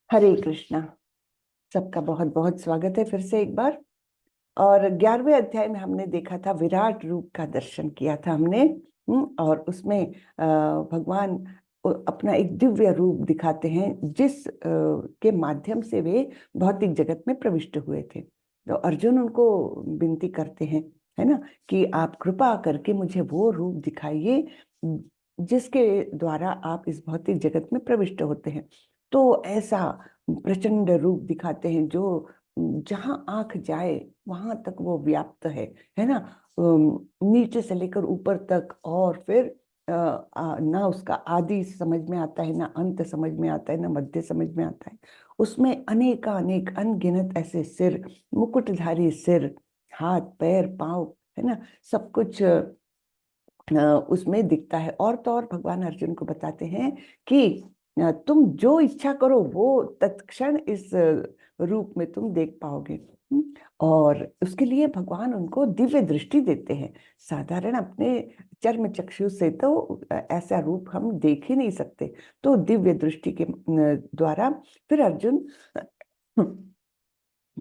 हरे कृष्णा। सबका बहुत बहुत स्वागत है फिर से एक बार। और 11वें अध्याय में हमने देखा था, विराट रूप का दर्शन किया था हमने। और उसमें भगवान अपना एक दिव्य रूप दिखाते हैं, जिस के माध्यम से वे भौतिक जगत में प्रविष्ट हुए थे। तो अर्जुन उनको विनती करते हैं, है ना, कि आप कृपा करके मुझे वो रूप दिखाइए जिसके द्वारा आप इस भौतिक जगत में प्रविष्ट होते हैं। तो ऐसा प्रचंड रूप दिखाते हैं जो जहां आंख जाए वहां तक वो व्याप्त है ना। नीचे से लेकर ऊपर तक, और फिर ना उसका आदि समझ में आता है, ना अंत समझ में आता है, ना मध्य समझ में आता है। उसमें अनेक अनगिनत ऐसे सिर, मुकुटधारी सिर, हाथ पैर पांव, है ना, सब कुछ उसमें दिखता है। और तो और भगवान अर्जुन को बताते हैं कि तुम जो इच्छा करो वो तत्क्षण इस रूप में तुम देख पाओगे। और उसके लिए भगवान उनको दिव्य दृष्टि देते हैं। साधारण अपने चर्म चक्षु से तो ऐसा रूप हम देख ही नहीं सकते। तो दिव्य दृष्टि के द्वारा फिर अर्जुन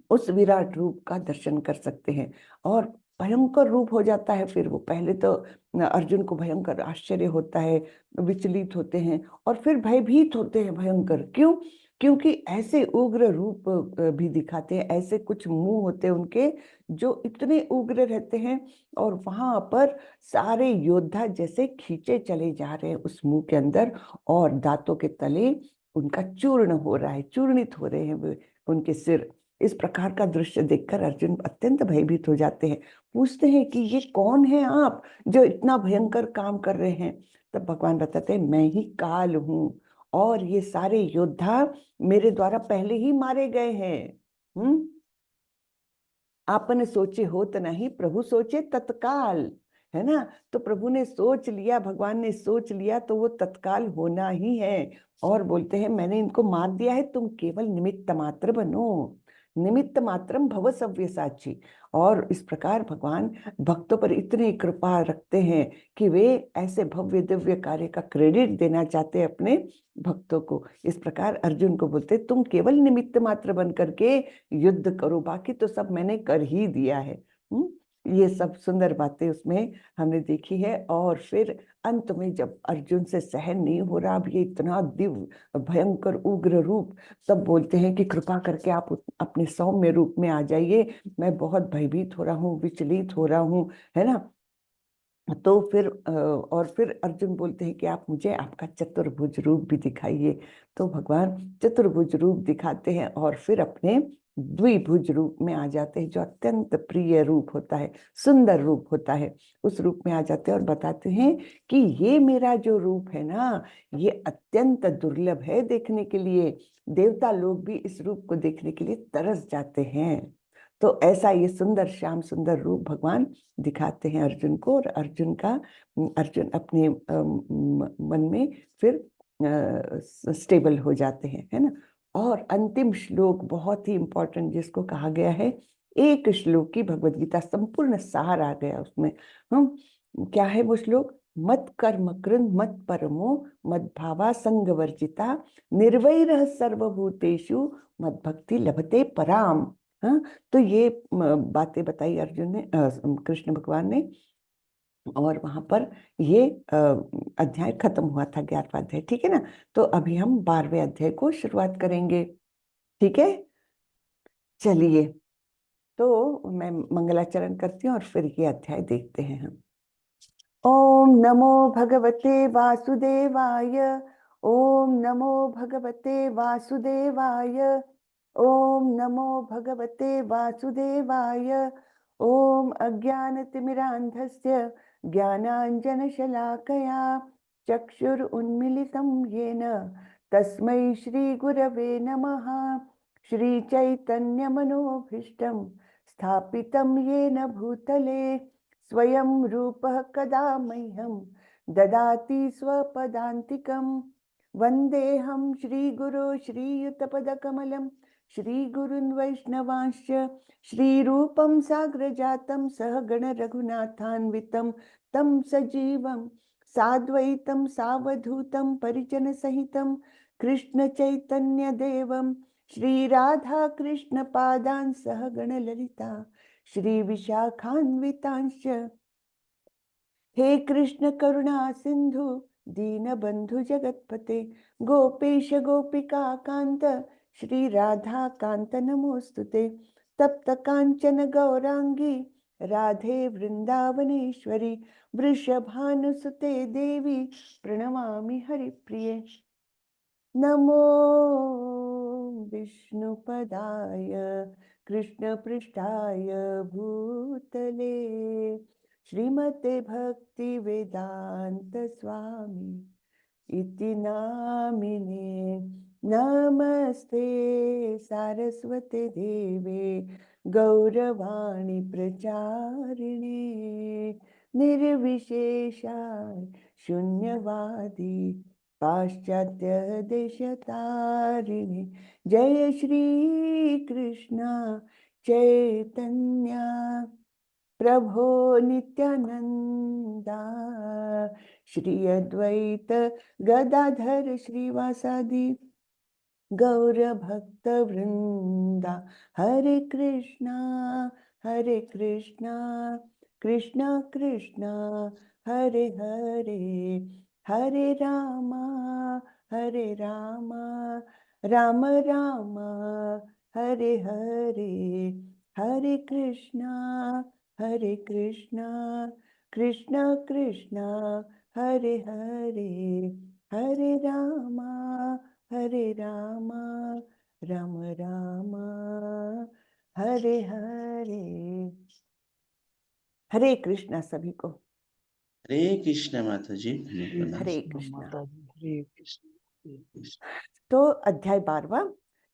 उस विराट रूप का दर्शन कर सकते हैं। और भयंकर रूप हो जाता है। फिर वो पहले तो अर्जुन को भयंकर आश्चर्य होता है, विचलित होते हैं और फिर भयभीत होते हैं। भयंकर क्यों? क्योंकि ऐसे उग्र रूप भी दिखाते हैं, ऐसे कुछ मुंह होते हैं उनके जो इतने उग्र रहते हैं। और वहां पर सारे योद्धा जैसे खींचे चले जा रहे हैं उस मुंह के अंदर, और दांतों के तले उनका चूर्ण हो रहा है, चूर्णित हो रहे हैं उनके सिर। इस प्रकार का दृश्य देखकर अर्जुन अत्यंत भयभीत हो जाते हैं। पूछते हैं कि ये कौन है आप जो इतना भयंकर काम कर रहे हैं? तब भगवान बताते हैं, मैं ही काल हूं, और ये सारे योद्धा मेरे द्वारा पहले ही मारे गए हैं। हम्म। आपने सोचे हो तो नहीं, प्रभु सोचे तत्काल, है ना। तो प्रभु ने सोच लिया, भगवान ने सोच लिया, तो वो तत्काल होना ही है। और बोलते हैं, मैंने इनको मार दिया है, तुम केवल निमित्त मात्र बनो। निमित्त मात्रम भव सव्यसाची। और इस प्रकार भगवान भक्तों पर इतनी कृपा रखते हैं कि वे ऐसे भव्य दिव्य कार्य का क्रेडिट देना चाहते हैं अपने भक्तों को। इस प्रकार अर्जुन को बोलते, तुम केवल निमित्त मात्र बन करके युद्ध करो, बाकी तो सब मैंने कर ही दिया है। ये सब सुंदर बातें उसमें हमने देखी है। और फिर अंत में जब अर्जुन से सहन नहीं हो रहा, अब ये इतना दिव्य भयंकर उग्र रूप, तब बोलते हैं कि कृपा करके आप अपने सौम्य रूप में आ जाइए, मैं बहुत भयभीत हो रहा हूँ, विचलित हो रहा हूँ, है ना। तो फिर और फिर अर्जुन बोलते हैं कि आप मुझे आपका चतुर्भुज रूप भी दिखाइए। तो भगवान चतुर्भुज रूप दिखाते हैं और फिर अपने द्विभुज रूप में आ जाते हैं, जो अत्यंत प्रिय रूप होता है, सुंदर रूप होता है। उस रूप में आ जाते हैं और बताते हैं कि ये मेरा जो रूप है ना, ये अत्यंत दुर्लभ है देखने के लिए। देवता लोग भी इस रूप को देखने के लिए तरस जाते हैं। तो ऐसा ये सुंदर श्याम सुंदर रूप भगवान दिखाते हैं अर्जुन को। और अर्जुन अपने मन में फिर स्टेबल हो जाते हैं, है ना। और अंतिम श्लोक बहुत ही इंपॉर्टेंट, जिसको कहा गया है एक श्लोक की भगवत गीता, संपूर्ण सार आ गया उसमें। हम क्या है वो श्लोक? मत कर्म कृन मत परमो मद भावा संग वर्जिता निर्वैरः सर्वभूतेषु मद भक्ति लभते पराम। हाँ। तो ये बातें बताई अर्जुन ने, कृष्ण भगवान ने। और वहां पर ये अध्याय खत्म हुआ था, 11वां अध्याय, ठीक है ना। तो अभी हम 12वें अध्याय को शुरुआत करेंगे, ठीक है। चलिए, तो मैं मंगलाचरण करती हूँ और फिर ये अध्याय देखते हैं हम। ओम नमो भगवते वासुदेवाय। ओम नमो भगवते वासुदेवाय। ओम नमो भगवते वासुदेवाय। ओम अज्ञानतिमिरान्धस्य ज्ञानाञ्जनशलाकया चक्षुरुन्मीलितं येन तस्मै श्रीगुरवे नमः। श्रीचैतन्यमनोभीष्टं स्थापितं येन भूतले स्वयं रूपः कदा मह्यं ददाति स्वपदान्तिकं। वन्देऽहं श्रीगुरो श्रीयुतपदकमलं श्रीगुरुन् वैष्णवांश्च श्रीरूपं साग्रजातं सहगण रघुनाथान्वितं तं सजीवं साद्वैतं सावधूतं परिजनसहितं कृष्ण चैतन्य देवम श्री राधा कृष्ण पादान सह गण ललिता श्री विशाखान्वितांश हे कृष्ण करुणा सिंधु दीन बंधु जगतपते गोपेश गोपिका कांत श्री राधा कांत नमोस्तुते तप्त कांचन गौरांगी राधे वृंदावनेश्वरी वृषभानुसुते देवी प्रणमामि हरिप्रिये नमो विष्णुपदाय कृष्णपृष्ठाय भूतले श्रीमते भक्ति वेदांत स्वामी इति नामिने नमस्ते सारस्वते देवे गौरवाणी प्रचारिणे निर्विशेषा शून्यवादी पाश्चात्य देशतारिणे जय श्री कृष्ण चैतन्य प्रभो नित्यानंदा श्री अद्वैत गदाधर श्रीवासादि गौर भक्त वृंदा हरे कृष्णा कृष्णा कृष्णा हरे हरे हरे रामा राम राम हरे हरे हरे कृष्णा कृष्णा कृष्णा हरे हरे हरे रामा राम राम हरे हरे। हरे कृष्णा सभी को। हरे कृष्ण माता जी। हरे कृष्णा माता जी। हरे कृष्ण हरे कृष्ण। तो अध्याय 12वां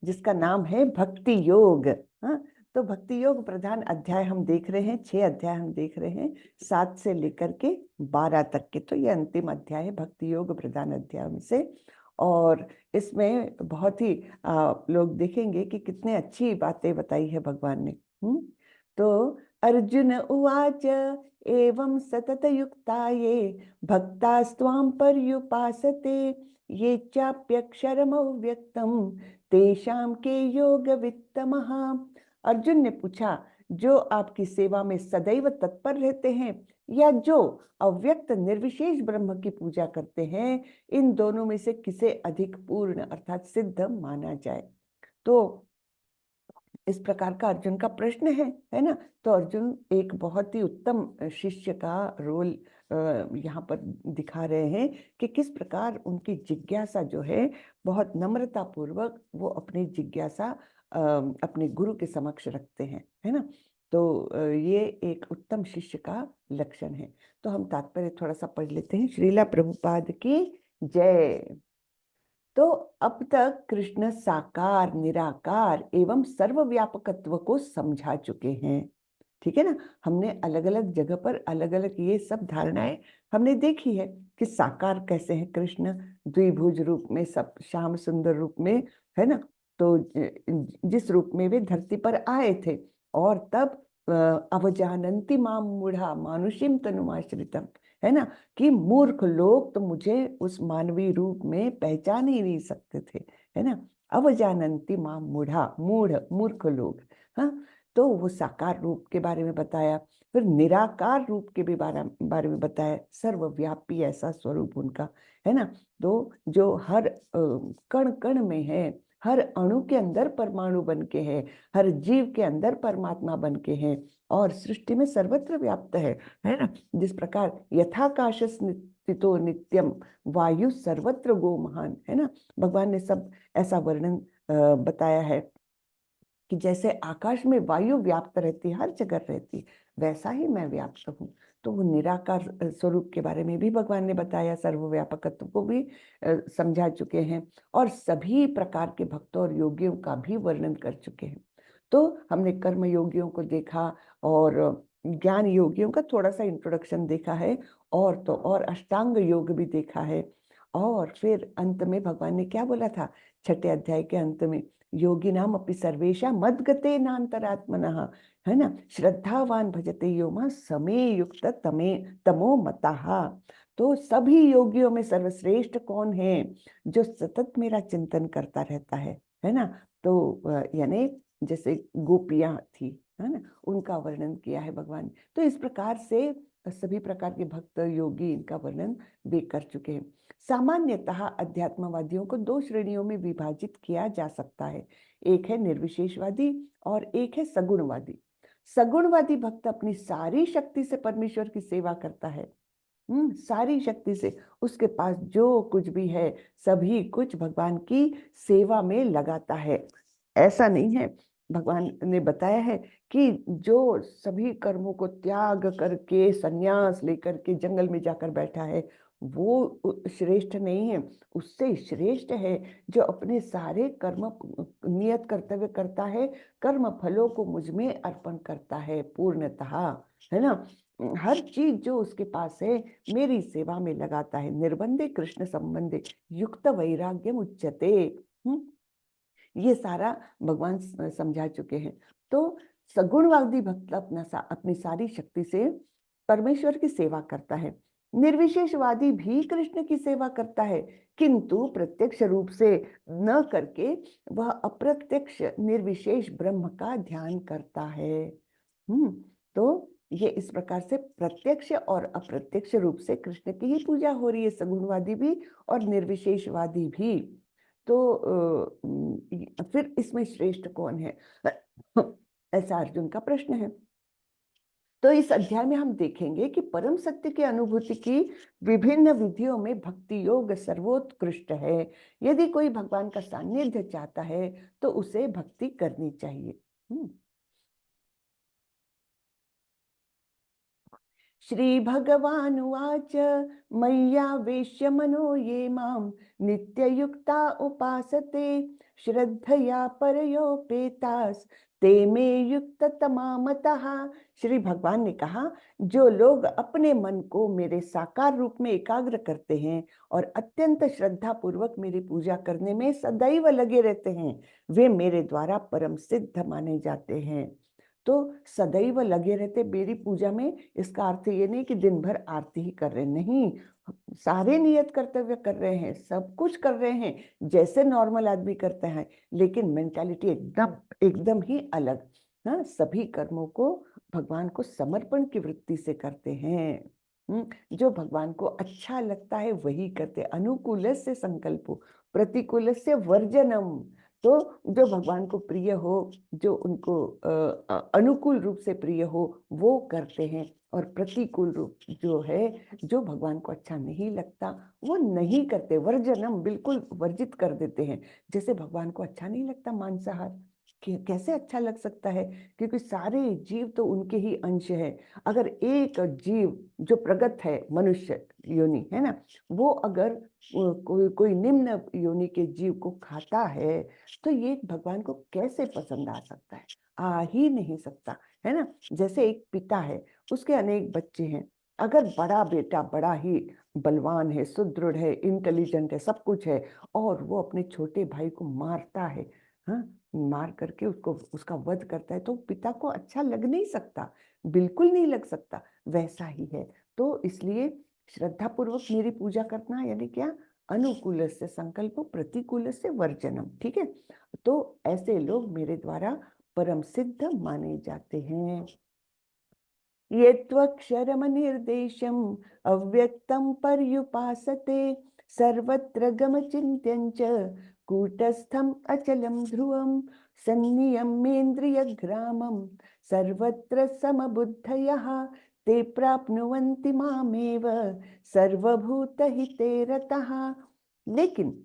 जिसका नाम है भक्ति योग। हाँ, तो भक्ति योग प्रधान अध्याय हम देख रहे हैं, 6 अध्याय हम देख रहे हैं, 7 से लेकर के 12 तक के। तो ये अंतिम अध्याय है भक्ति योग प्रधान अध्याय में से। और इसमें बहुत ही लोग देखेंगे कि कितने अच्छी बातें बताई है भगवान ने। तो अर्जुन उवाच एवं सतत युक्ताये भक्तास्त्वां पर्युपासते ये चाप्यक्षरमव्यक्तम तेषां के योग वित्तमः। अर्जुन ने पूछा, जो आपकी सेवा में सदैव तत्पर रहते हैं या जो अव्यक्त निर्विशेष ब्रह्म की पूजा करते हैं, इन दोनों में से किसे अधिक पूर्ण अर्थात सिद्ध माना जाए। तो इस प्रकार का अर्जुन का प्रश्न है ना। तो अर्जुन एक बहुत ही उत्तम शिष्य का रोल यहाँ पर दिखा रहे हैं कि किस प्रकार उनकी जिज्ञासा जो है बहुत नम्रता पूर्वक वो अपनी जिज्ञासा अपने गुरु के समक्ष रखते हैं, है ना। तो ये एक उत्तम शिष्य का लक्षण है। तो हम तात्पर्य थोड़ा सा पढ़ लेते हैं। श्रीला प्रभुपाद की जय। तो अब तक कृष्ण साकार निराकार एवं सर्वव्यापकत्व को समझा चुके हैं, ठीक है ना। हमने अलग अलग जगह पर अलग अलग ये सब धारणाएं हमने देखी है कि साकार कैसे है कृष्ण, द्विभुज रूप में, सब श्याम सुंदर रूप में, है ना। तो जिस रूप में वे धरती पर आए थे और तब अवजानन्ति माम मूढ़ा मानुषीम तनुमाश्रितम, है ना, कि मूर्ख लोग तो मुझे उस मानवीय रूप में पहचान ही नहीं सकते थे, है ना। अवजानन्ति माम मूढ़ा, मूर्ख लोग। हाँ, तो वो साकार रूप के बारे में बताया, फिर निराकार रूप के भी बारे में बताया, सर्वव्यापी ऐसा स्वरूप उनका, है ना। तो जो हर कण कण में है, हर अणु के अंदर परमाणु बन के है, हर जीव के अंदर परमात्मा बन के है और सृष्टि में सर्वत्र व्याप्त है ना। जिस प्रकार यथाकाश स्थितो नित्यम वायु सर्वत्र गो महान, है ना। भगवान ने सब ऐसा वर्णन बताया है कि जैसे आकाश में वायु व्याप्त रहती है, हर जगह रहती, वैसा ही मैं व्याप्त हूँ। तो वो निराकार स्वरूप के बारे में भी भगवान ने बताया, सर्वव्यापकत्व को भी समझा चुके हैं और सभी प्रकार के भक्तों और योगियों का भी वर्णन कर चुके हैं। तो हमने कर्म योगियों को देखा और ज्ञान योगियों का थोड़ा सा इंट्रोडक्शन देखा है, और तो और अष्टांग योग भी देखा है। और फिर अंत में भगवान ने क्या बोला था, 6ठे अध्याय के अंत में, योगी नाम अपि सर्वेशा मद्गते नान्तरात्मनः, है ना, श्रद्धावान भजते यो मां समे युक्त तमे तमो मतः। तो सभी योगियों में सर्वश्रेष्ठ कौन है? जो सतत मेरा चिंतन करता रहता है ना। तो यानी जैसे गोपियां थी, है ना, उनका वर्णन किया है भगवान ने। तो इस प्रकार से सभी प्रकार के भक्त योगी इनका वर्णन वे कर चुके हैं। सामान्यतः अध्यात्मवादियों को दो श्रेणियों में विभाजित किया जा सकता है। एक है निर्विशेषवादी और एक है सगुणवादी। सगुणवादी भक्त अपनी सारी शक्ति से परमेश्वर की सेवा करता है। सारी शक्ति से उसके पास जो कुछ भी है सभी कुछ भगवान की सेवा में लगाता है। ऐसा नहीं है, भगवान ने बताया है कि जो सभी कर्मों को त्याग करके संन्यास लेकर के जंगल में जाकर बैठा है वो श्रेष्ठ नहीं है। उससे श्रेष्ठ है जो अपने सारे कर्म नियत कर्तव्य करता है, कर्म फलों को मुझ में अर्पण करता है पूर्णतः, है ना। हर चीज जो उसके पास है मेरी सेवा में लगाता है। निर्बंधे कृष्ण संबंधे युक्त वैराग्यम उच्यते। ये सारा भगवान समझा चुके हैं। तो सगुणवादी भक्त अपनी सारी शक्ति से परमेश्वर की सेवा करता है। निर्विशेषवादी भी कृष्ण की सेवा करता है, किंतु प्रत्यक्ष रूप से न करके वह अप्रत्यक्ष निर्विशेष ब्रह्म का ध्यान करता है। तो ये इस प्रकार से प्रत्यक्ष और अप्रत्यक्ष रूप से कृष्ण की ही पूजा हो रही है, सगुणवादी भी और निर्विशेषवादी भी। तो फिर इसमें श्रेष्ठ कौन है? ऐसा अर्जुन का प्रश्न है। तो इस अध्याय में हम देखेंगे कि परम सत्य की अनुभूति की विभिन्न विधियों में भक्ति योग सर्वोत्कृष्ट है। यदि कोई भगवान का सानिध्य चाहता है तो उसे भक्ति करनी चाहिए। श्री भगवानुवाच मय्यावेश्य मनो ये मां नित्ययुक्ता उपासते श्रद्धया परयोपेतास ते मे युक्ततमा मतः। श्री भगवान ने कहा, जो लोग अपने मन को मेरे साकार रूप में एकाग्र करते हैं और अत्यंत श्रद्धा पूर्वक मेरी पूजा करने में सदैव लगे रहते हैं वे मेरे द्वारा परम सिद्ध माने जाते हैं। तो सदैव लगे रहते मेरी पूजा में, इसका अर्थ ये नहीं कि दिन भर आरती ही कर रहे, नहीं, सारे नियत कर्तव्य कर रहे हैं, सब कुछ कर रहे हैं जैसे नॉर्मल आदमी करते हैं, लेकिन मेंटालिटी एकदम एकदम ही अलग। हाँ, सभी कर्मों को भगवान को समर्पण की वृत्ति से करते हैं। जो भगवान को अच्छा लगता है वही करते। अनुकूल से संकल्पो प्रतिकूल से वर्जनम। तो जो भगवान को प्रिय हो, जो उनको अनुकूल रूप से प्रिय हो वो करते हैं, और प्रतिकूल रूप जो है, जो भगवान को अच्छा नहीं लगता वो नहीं करते। वर्जनम, बिल्कुल वर्जित कर देते हैं। जैसे भगवान को अच्छा नहीं लगता मांसाहार, कैसे अच्छा लग सकता है? क्योंकि सारे जीव तो उनके ही अंश है। अगर एक जीव जो प्रगत है, मनुष्य योनि है ना, वो अगर कोई निम्न योनि के जीव को खाता है तो ये भगवान को कैसे पसंद आ सकता है? आ ही नहीं सकता, है ना। जैसे एक पिता है, उसके अनेक बच्चे हैं, अगर बड़ा बेटा बड़ा ही बलवान है, सुदृढ़ है, इंटेलिजेंट है, सब कुछ है, और वो अपने छोटे भाई को मारता है, हाँ, मार करके उसको उसका वध करता है, तो पिता को अच्छा लग नहीं सकता, बिल्कुल नहीं लग सकता। वैसा ही है। तो इसलिए श्रद्धा पूर्वक मेरी पूजा करना यानी क्या? अनुकूल से संकल्प प्रतिकूल से वर्जनम। ठीक है, तो ऐसे लोग मेरे द्वारा परम सिद्ध माने जाते हैं। ये त्वक्षरम निर्देशम अव्यक्तम पर्युपासते सर्वत्र गमचिन्त्यं च कूटस्थम अचलम ध्रुवम सन्नियम्येन्द्रियग्रामं सर्वत्र समबुद्धयः ते प्राप्नुवन्ति मामेव सर्वभूतहिते रतः। लेकिन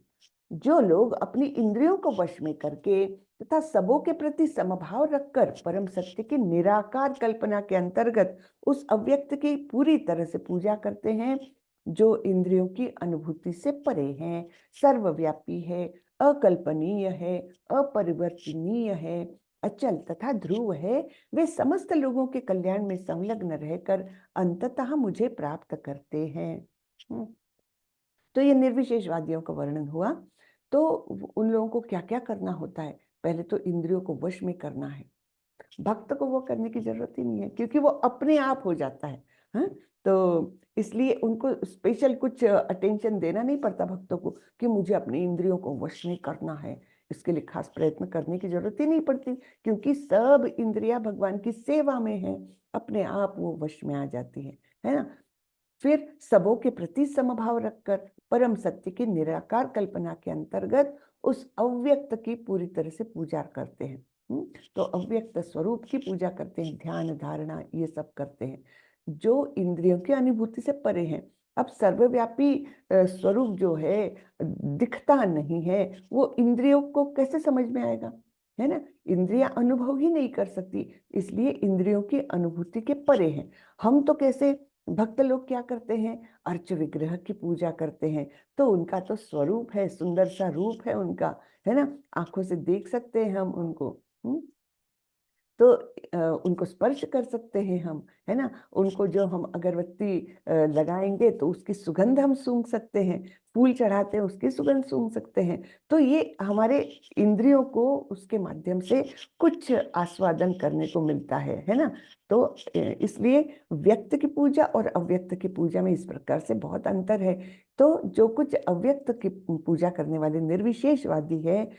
जो लोग अपनी इंद्रियों को वश में करके तथा सबों के प्रति समभाव रखकर परम सत्य की निराकार कल्पना के अंतर्गत उस अव्यक्त की पूरी तरह से पूजा करते हैं, जो इंद्रियों की अनुभूति से परे हैं, सर्वव्यापी है, अकल्पनीय है, अपरिवर्तनीय है, अचल तथा ध्रुव है, वे समस्त लोगों के कल्याण में संलग्न रहकर अंततः मुझे प्राप्त करते हैं। तो ये निर्विशेषवादियों का वर्णन हुआ। तो उन लोगों को क्या क्या करना होता है? पहले तो इंद्रियों को वश में करना है। भक्त को वो करने की जरूरत ही नहीं है, क्योंकि वो अपने आप हो जाता है। हाँ, तो इसलिए उनको स्पेशल कुछ अटेंशन देना नहीं पड़ता भक्तों को कि मुझे अपनी इंद्रियों को वश में करना है, इसके लिए खास प्रयत्न करने की जरूरत ही नहीं पड़ती, क्योंकि सब इंद्रियां भगवान की सेवा में है, अपने आप वो वश में आ जाती है ना। फिर सबों के प्रति समभाव रखकर परम सत्य की निराकार कल्पना के अंतर्गत उस अव्यक्त की पूरी तरह से पूजा करते हैं। तो अव्यक्त स्वरूप की पूजा करते हैं, ध्यान धारणा ये सब करते हैं, जो इंद्रियों की अनुभूति से परे हैं। अब सर्वव्यापी स्वरूप जो है दिखता नहीं है, वो इंद्रियों को कैसे समझ में आएगा, है ना। इंद्रियां अनुभव ही नहीं कर सकती, इसलिए इंद्रियों की अनुभूति के परे हैं। हम तो कैसे, भक्त लोग क्या करते हैं, अर्च विग्रह की पूजा करते हैं, तो उनका तो स्वरूप है, सुंदर सा रूप है उनका, है ना, आंखों से देख सकते हैं हम उनको। तो उनको स्पर्श कर सकते हैं हम, है ना। उनको जो हम अगरबत्ती लगाएंगे तो उसकी सुगंध हम सूंघ सकते हैं, फूल चढ़ाते हैं उसकी सुगंध सूंघ सकते हैं। तो ये हमारे इंद्रियों को उसके माध्यम से कुछ आस्वादन करने को मिलता है ना। तो इसलिए व्यक्त की पूजा और अव्यक्त की पूजा में इस प्रकार से बहुत अंतर है। तो जो कुछ अव्यक्त की पूजा करने वाले निर्विशेषवादी है,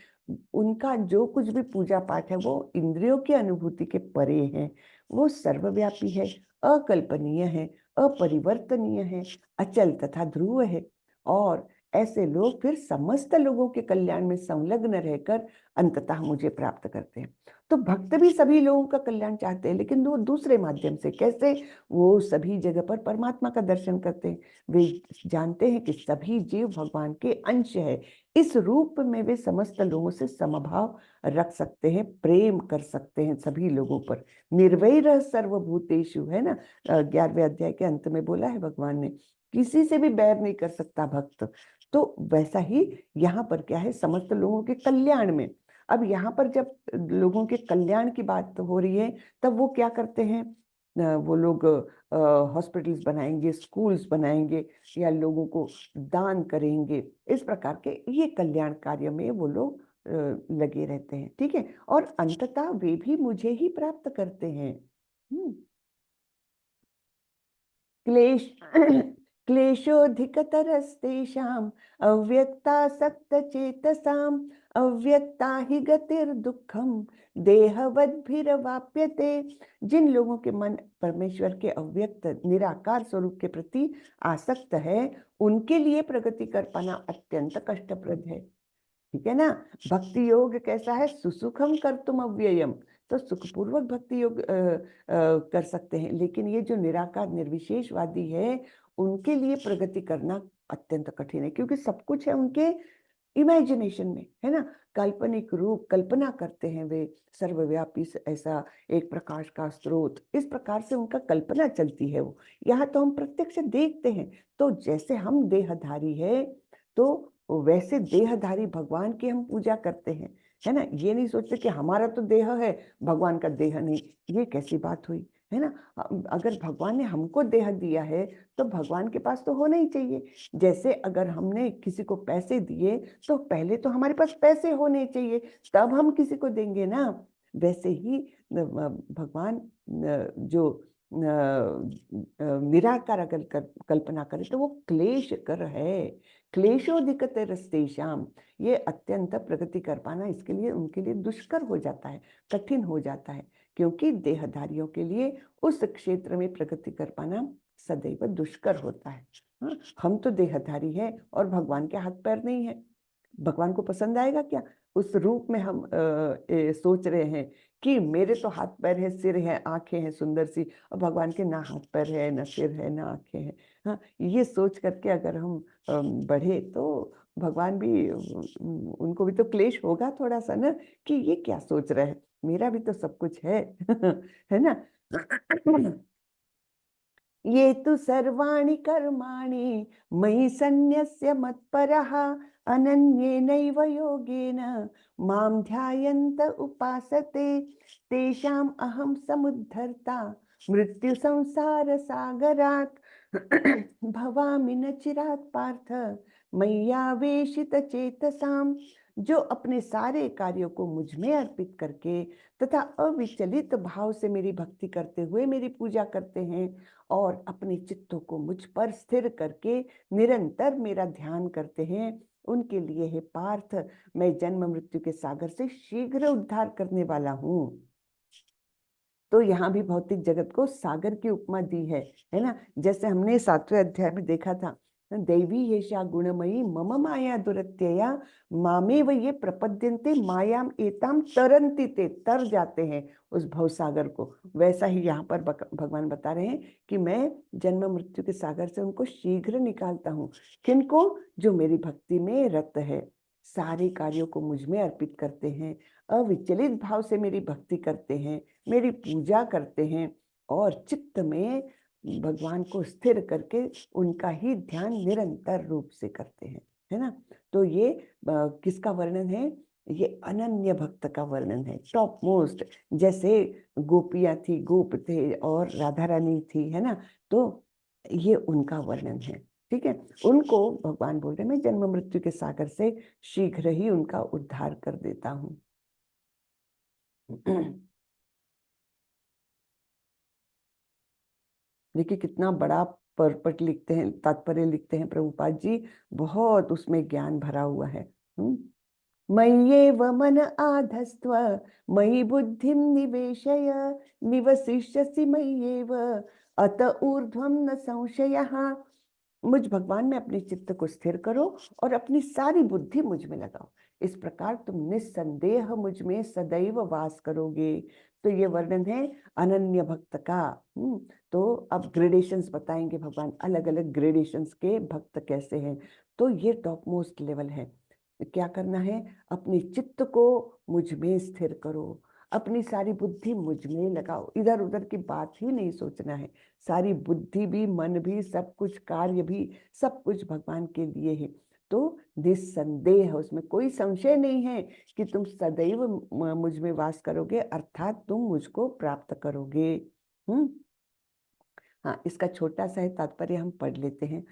उनका जो कुछ भी पूजा पाठ है वो इंद्रियों की अनुभूति के परे है, वो सर्वव्यापी है, अकल्पनीय है, अपरिवर्तनीय है, अचल तथा ध्रुव है। और ऐसे लोग फिर समस्त लोगों के कल्याण में संलग्न रहकर अंततः मुझे प्राप्त करते हैं। तो भक्त भी सभी लोगों का कल्याण चाहते हैं, लेकिन वो दूसरे माध्यम से। कैसे? वो सभी जगह पर परमात्मा का दर्शन करते हैं, वे जानते हैं कि सभी जीव भगवान के अंश है, इस रूप में वे समस्त लोगों से समभाव रख सकते हैं, प्रेम कर सकते हैं सभी लोगों पर। निर्वैर सर्वभूतेषु, है ना, 11वें अध्याय के अंत में बोला है भगवान ने, किसी से भी बैर नहीं कर सकता भक्त। तो वैसा ही यहाँ पर क्या है, समस्त लोगों के कल्याण में। अब यहाँ पर जब लोगों के कल्याण की बात हो रही है, तब वो क्या करते हैं, वो लोग हॉस्पिटल्स बनाएंगे, स्कूल्स बनाएंगे, या लोगों को दान करेंगे, इस प्रकार के ये कल्याण कार्य में वो लोग लगे रहते हैं, ठीक है। और अंततः वे भी मुझे ही प्राप्त करते हैं। क्लेश क्लेशोऽधिकतरस्तेषाम् अव्यक्तासक्तचेतसाम् अव्यक्ता हि गतिर्दुःखम् देहवद्भिरवाप्यते। जिन लोगों के मन परमेश्वर के अव्यक्त निराकार स्वरूप के प्रति आसक्त है, उनके लिए प्रगति कर पाना अत्यंत कष्टप्रद है, ठीक है ना। भक्ति योग कैसा है, सुसुखम कर्तुम अव्ययम, तो सुखपूर्वक भक्ति योग कर सकते हैं। लेकिन ये जो निराकार निर्विशेषवादी है, उनके लिए प्रगति करना अत्यंत कठिन है, क्योंकि सब कुछ है उनके इमेजिनेशन में, है ना। काल्पनिक रूप कल्पना करते हैं वे, सर्वव्यापी ऐसा एक प्रकाश का स्रोत, इस प्रकार से उनका कल्पना चलती है। वो यहाँ तो हम प्रत्यक्ष देखते हैं। तो जैसे हम देहधारी है, तो वैसे देहधारी भगवान की हम पूजा करते हैं, है ना। ये नहीं सोचते कि हमारा तो देह है, भगवान का देह नहीं, ये कैसी बात हुई, है ना। अगर भगवान ने हमको देह दिया है, तो भगवान के पास तो होना ही चाहिए। जैसे अगर हमने किसी को पैसे दिए, तो पहले तो हमारे पास पैसे होने चाहिए, तब हम किसी को देंगे ना। वैसे ही भगवान जो निराकार अगर कल्पना करे, तो वो क्लेश कर है। क्लेशोधिकतरस्तेषाम्, ये अत्यंत प्रगति कर पाना इसके लिए उनके लिए दुष्कर हो जाता है, कठिन हो जाता है, क्योंकि देहधारियों के लिए उस क्षेत्र में प्रगति कर पाना सदैव दुष्कर होता है। हाँ, हम तो देहधारी है और भगवान के हाथ पैर नहीं है, भगवान को पसंद आएगा क्या? उस रूप में हम सोच रहे हैं कि मेरे तो हाथ पैर है, सिर है, आंखें हैं सुंदर सी, और भगवान के ना हाथ पैर है, ना सिर है, ना आंखें हैं। हाँ, ये सोच करके अगर हम बढ़े, तो भगवान भी, उनको भी तो क्लेश होगा थोड़ा सा ना, कि ये क्या सोच रहे हैं, मेरा भी तो सब कुछ है है ना। ये तु सर्वाणि कर्माणि मयि सन्न्यस्य मत्परः अनन्येनैव योगेन मां ध्यायन्त उपासते तेषाम् अहं समुद्धर्ता मृत्यु संसार सागरात् भवामि न चिरात् पार्थ मय्यावेशित चेतसाम् जो अपने सारे कार्यों को मुझ में अर्पित करके तथा अविचलित भाव से मेरी भक्ति करते हुए मेरी पूजा करते हैं और अपने चित्तों को मुझ पर स्थिर करके निरंतर मेरा ध्यान करते हैं, उनके लिए हे पार्थ मैं जन्म मृत्यु के सागर से शीघ्र उद्धार करने वाला हूँ। तो यहाँ भी भौतिक जगत को सागर की उपमा दी है ना। जैसे हमने 7वें अध्याय में देखा था, दैवी येषा गुणमयी मम माया दुरत्यया मामेव ये प्रपद्यन्ते मायाम एताम तरन्ति ते, तर जाते हैं उस भवसागर को। वैसा ही यहाँ पर भगवान बता रहे हैं कि मैं जन्म मृत्यु के सागर से उनको शीघ्र निकालता हूँ। किनको? जो मेरी भक्ति में रत है, सारे कार्यों को मुझ में अर्पित करते हैं, अविचलित भाव से मेरी भक्ति करते हैं, मेरी पूजा करते हैं और चित्त में भगवान को स्थिर करके उनका ही ध्यान निरंतर रूप से करते हैं, है ना। तो ये किसका वर्णन है? ये अनन्य भक्त का वर्णन है, टॉप मोस्ट। जैसे गोपियां थी, गोप थे और राधा रानी थी, है ना। तो ये उनका वर्णन है, ठीक है। उनको भगवान बोल रहे मैं जन्म मृत्यु के सागर से शीघ्र ही उनका उद्धार कर देता हूँ। देखिए कितना बड़ा पर्पट लिखते हैं, तात्पर्य लिखते हैं प्रभुपाद जी, बहुत उसमें ज्ञान भरा हुआ है। मय्येव मन आधस्त्व मयि बुद्धिं निवेशय निवसिष्यसि मय्येव अत ऊर्ध्वं न संशयः। मुझ भगवान में अपने चित्त को स्थिर करो और अपनी सारी बुद्धि मुझ में लगाओ, इस प्रकार तुम निस्संदेह मुझ में सदैव वास करोगे। तो ये वर्णन है अनन्य भक्त का। तो अब ग्रेडेशंस बताएंगे भगवान, अलग अलग ग्रेडेशंस के भक्त कैसे हैं। तो ये टॉप मोस्ट लेवल है। क्या करना है? अपने चित्त को मुझ में स्थिर करो, अपनी सारी बुद्धि मुझ में लगाओ, इधर उधर की बात ही नहीं सोचना है। सारी बुद्धि भी, मन भी, सब कुछ, कार्य भी, सब कुछ भगवान के लिए है। तो निस्संदेह, उसमें कोई संशय नहीं है कि तुम सदैव मुझ में वास करोगे, अर्थात तुम मुझको प्राप्त करोगे। हाँ, इसका छोटा सा है तात्पर्य, हम पढ़ लेते हैं।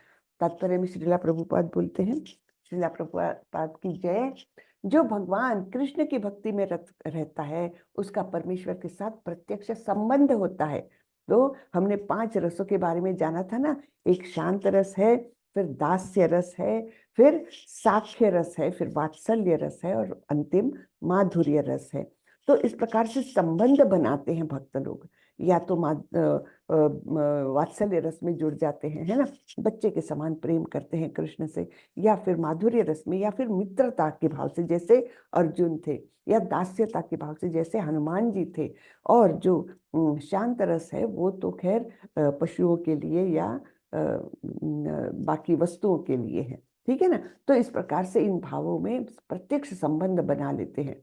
तात्पर्य में श्रीला प्रभुपाद बोलते हैं, श्रीला प्रभुपाद की जय। जो भगवान कृष्ण की भक्ति में रहता है उसका परमेश्वर के साथ प्रत्यक्ष संबंध होता है। तो हमने 5 रसों के बारे में जाना था ना, एक शांत रस है, फिर दास्य रस है, फिर साख्य रस है, फिर वात्सल्य रस है और अंतिम माधुर्य रस है। तो इस प्रकार से संबंध बनाते हैं भक्त लोग, या तो वात्सल्य रस में जुड़ जाते हैं, है ना, बच्चे के समान प्रेम करते हैं कृष्ण से, या फिर माधुर्य रस में, या फिर मित्रता के भाव से जैसे अर्जुन थे, या दास्यता के भाव से जैसे हनुमान जी थे। और जो शांत रस है वो तो खैर पशुओं के लिए या बाकी वस्तुओं के लिए है, ठीक है ना। तो इस प्रकार से इन भावों में प्रत्यक्ष संबंध बना लेते हैं।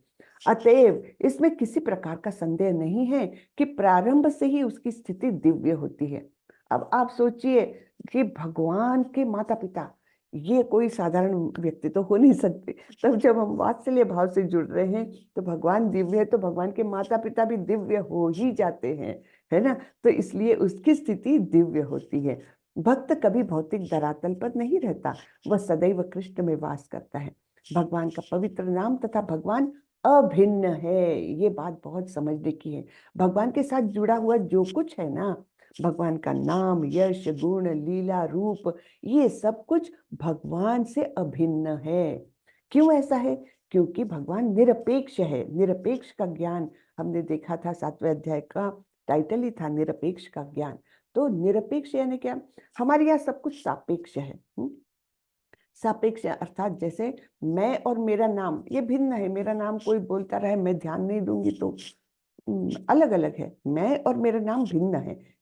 अतएव इसमें किसी प्रकार का संदेह नहीं है कि प्रारंभ से ही उसकी स्थिति दिव्य होती है। अब आप सोचिए कि भगवान के माता पिता, ये कोई साधारण व्यक्ति तो हो नहीं सकते। तब जब हम वात्सल्य भाव से जुड़ रहे हैं तो भगवान दिव्य है, तो भगवान के माता पिता भी दिव्य हो ही जाते हैं, है ना। तो इसलिए उसकी स्थिति दिव्य होती है। भक्त कभी भौतिक धरातल पर नहीं रहता, वह सदैव कृष्ण में वास करता है। भगवान का पवित्र नाम तथा भगवान अभिन्न है, ये बात बहुत समझने की है। भगवान के साथ जुड़ा हुआ जो कुछ है ना, भगवान का नाम, यश, गुण, लीला, रूप, ये सब कुछ भगवान से अभिन्न है। क्यों ऐसा है? क्योंकि भगवान निरपेक्ष है। निरपेक्ष का ज्ञान हमने देखा था, 7वें अध्याय का टाइटल ही था निरपेक्ष का ज्ञान। तो निरपेक्ष यानी क्या? हमारे यहाँ सब कुछ सापेक्ष है। सापेक्ष अर्थात जैसे मैं और मेरा नाम ये भिन्न है। मेरा नाम कोई बोलता रहे, मैं ध्यान नहीं दूंगी तो अलग अलग है। मैं और मेरा नाम भिन्न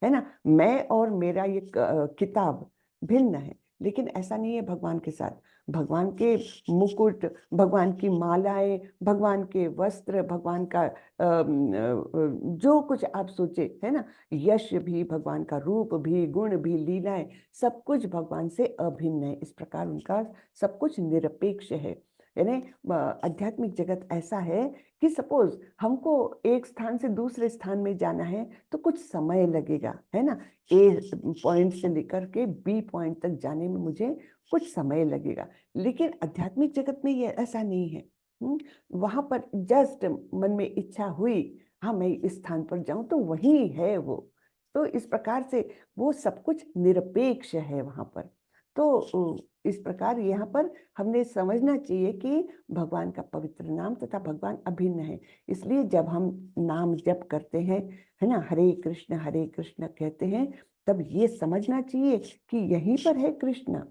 है ना। मैं और मेरा ये किताब भिन्न है, लेकिन ऐसा नहीं है भगवान के साथ। भगवान के मुकुट, भगवान की मालाएं, भगवान के वस्त्र, भगवान का जो कुछ आप सोचे, है ना, यश भी, भगवान का रूप भी, गुण भी, लीलाएं, सब कुछ भगवान से अभिन्न है। इस प्रकार उनका सब कुछ निरपेक्ष है। यानी आध्यात्मिक जगत ऐसा है कि सपोज हमको एक स्थान से दूसरे स्थान में जाना है तो कुछ समय लगेगा, है ना। ए पॉइंट से लेकर के बी पॉइंट तक जाने में मुझे कुछ समय लगेगा। लेकिन आध्यात्मिक जगत में ये ऐसा नहीं है। वहां पर जस्ट मन में इच्छा हुई, हाँ मैं इस स्थान पर जाऊं, तो वही है वो। तो इस प्रकार से वो सब कुछ निरपेक्ष है वहां पर। तो इस प्रकार यहाँ पर हमने समझना चाहिए कि भगवान का पवित्र नाम तथा भगवान अभिन्न है। इसलिए जब हम नाम जप करते हैं, है ना, हरे कृष्ण कहते हैं, तब ये समझना चाहिए कि यहीं पर है कृष्ण,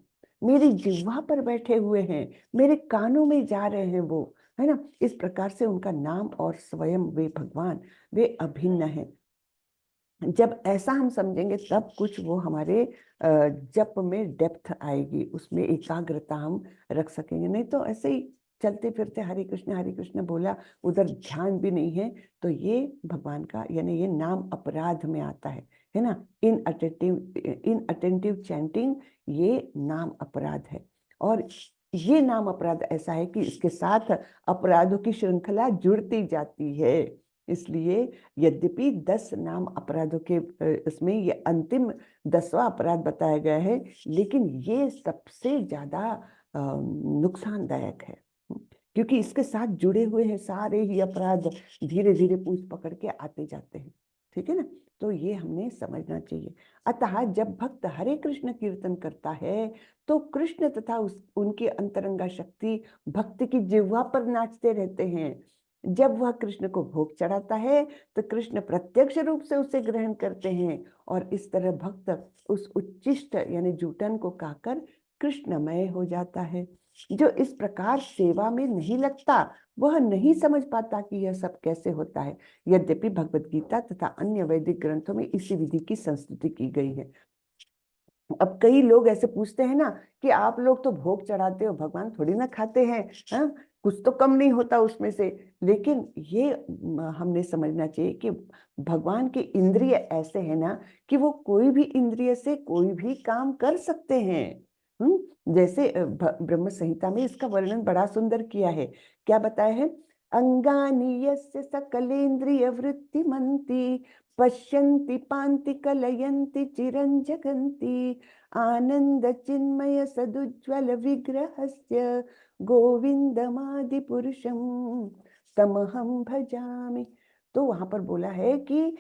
मेरी जिह्वा पर बैठे हुए हैं, मेरे कानों में जा रहे हैं वो, है ना। इस प्रकार से उनका नाम और स्वयं वे भगवान, वे अभिन्न है। जब ऐसा हम समझेंगे तब कुछ वो हमारे जप में डेप्थ आएगी, उसमें एकाग्रता हम रख सकेंगे। नहीं तो ऐसे ही चलते फिरते हरे कृष्ण बोला, उधर ध्यान भी नहीं है, तो ये भगवान का यानी ये नाम अपराध में आता है ना। इन अटेंटिव चैंटिंग, ये नाम अपराध है। और ये नाम अपराध ऐसा है कि इसके साथ अपराधों की श्रृंखला जुड़ती जाती है। इसलिए यद्यपि 10 नाम अपराधों के इसमें ये अंतिम 10वां अपराध बताया गया है, लेकिन ये सबसे ज्यादा नुकसानदायक है, क्योंकि इसके साथ जुड़े हुए हैं सारे ही अपराध, धीरे धीरे पूछ पकड़ के आते जाते हैं। ठीक है ना, तो ये हमने समझना चाहिए। अतः जब भक्त हरे कृष्ण कीर्तन करता है, तो कृष्ण तथा उनकी अंतरंगा शक्ति भक्त की जिह्वा पर नाचते रहते हैं। जब वह कृष्ण को भोग चढ़ाता है, तो कृष्ण प्रत्यक्ष रूप से उसे ग्रहण करते हैं, और इस तरह भक्त उस उच्चिष्ट यानी जूटन को खाकर कृष्णमय हो जाता है। जो इस प्रकार सेवा में नहीं लगता, वह नहीं समझ पाता कि यह सब कैसे होता है। यद्यपि भगवत गीता तथा अन्य वैदिक ग्रंथों में इसी विधि की संस्तुति की गई है। अब कई लोग ऐसे पूछते हैं ना कि आप लोग तो भोग चढ़ाते हो, भगवान थोड़ी ना खाते हैं, हाँ, कुछ तो कम नहीं होता उसमें से। लेकिन ये हमने समझना चाहिए कि भगवान के इंद्रिय ऐसे हैं ना कि वो कोई भी इंद्रिय से कोई भी काम कर सकते हैं। जैसे ब्रह्म संहिता में इसका वर्णन बड़ा सुंदर किया है। क्या बताया है? अंगानि यस्य सकलेन्द्रिय वृत्तिमन्ति पश्यन्ति पान्ति कलयन्ति चिरं जगन्ति आनंद चिन्मय सदुज्ज्वल विग्रहस्य गोविंदमादि पुरुषम तमहम भजामि। तो वहां पर बोला है कि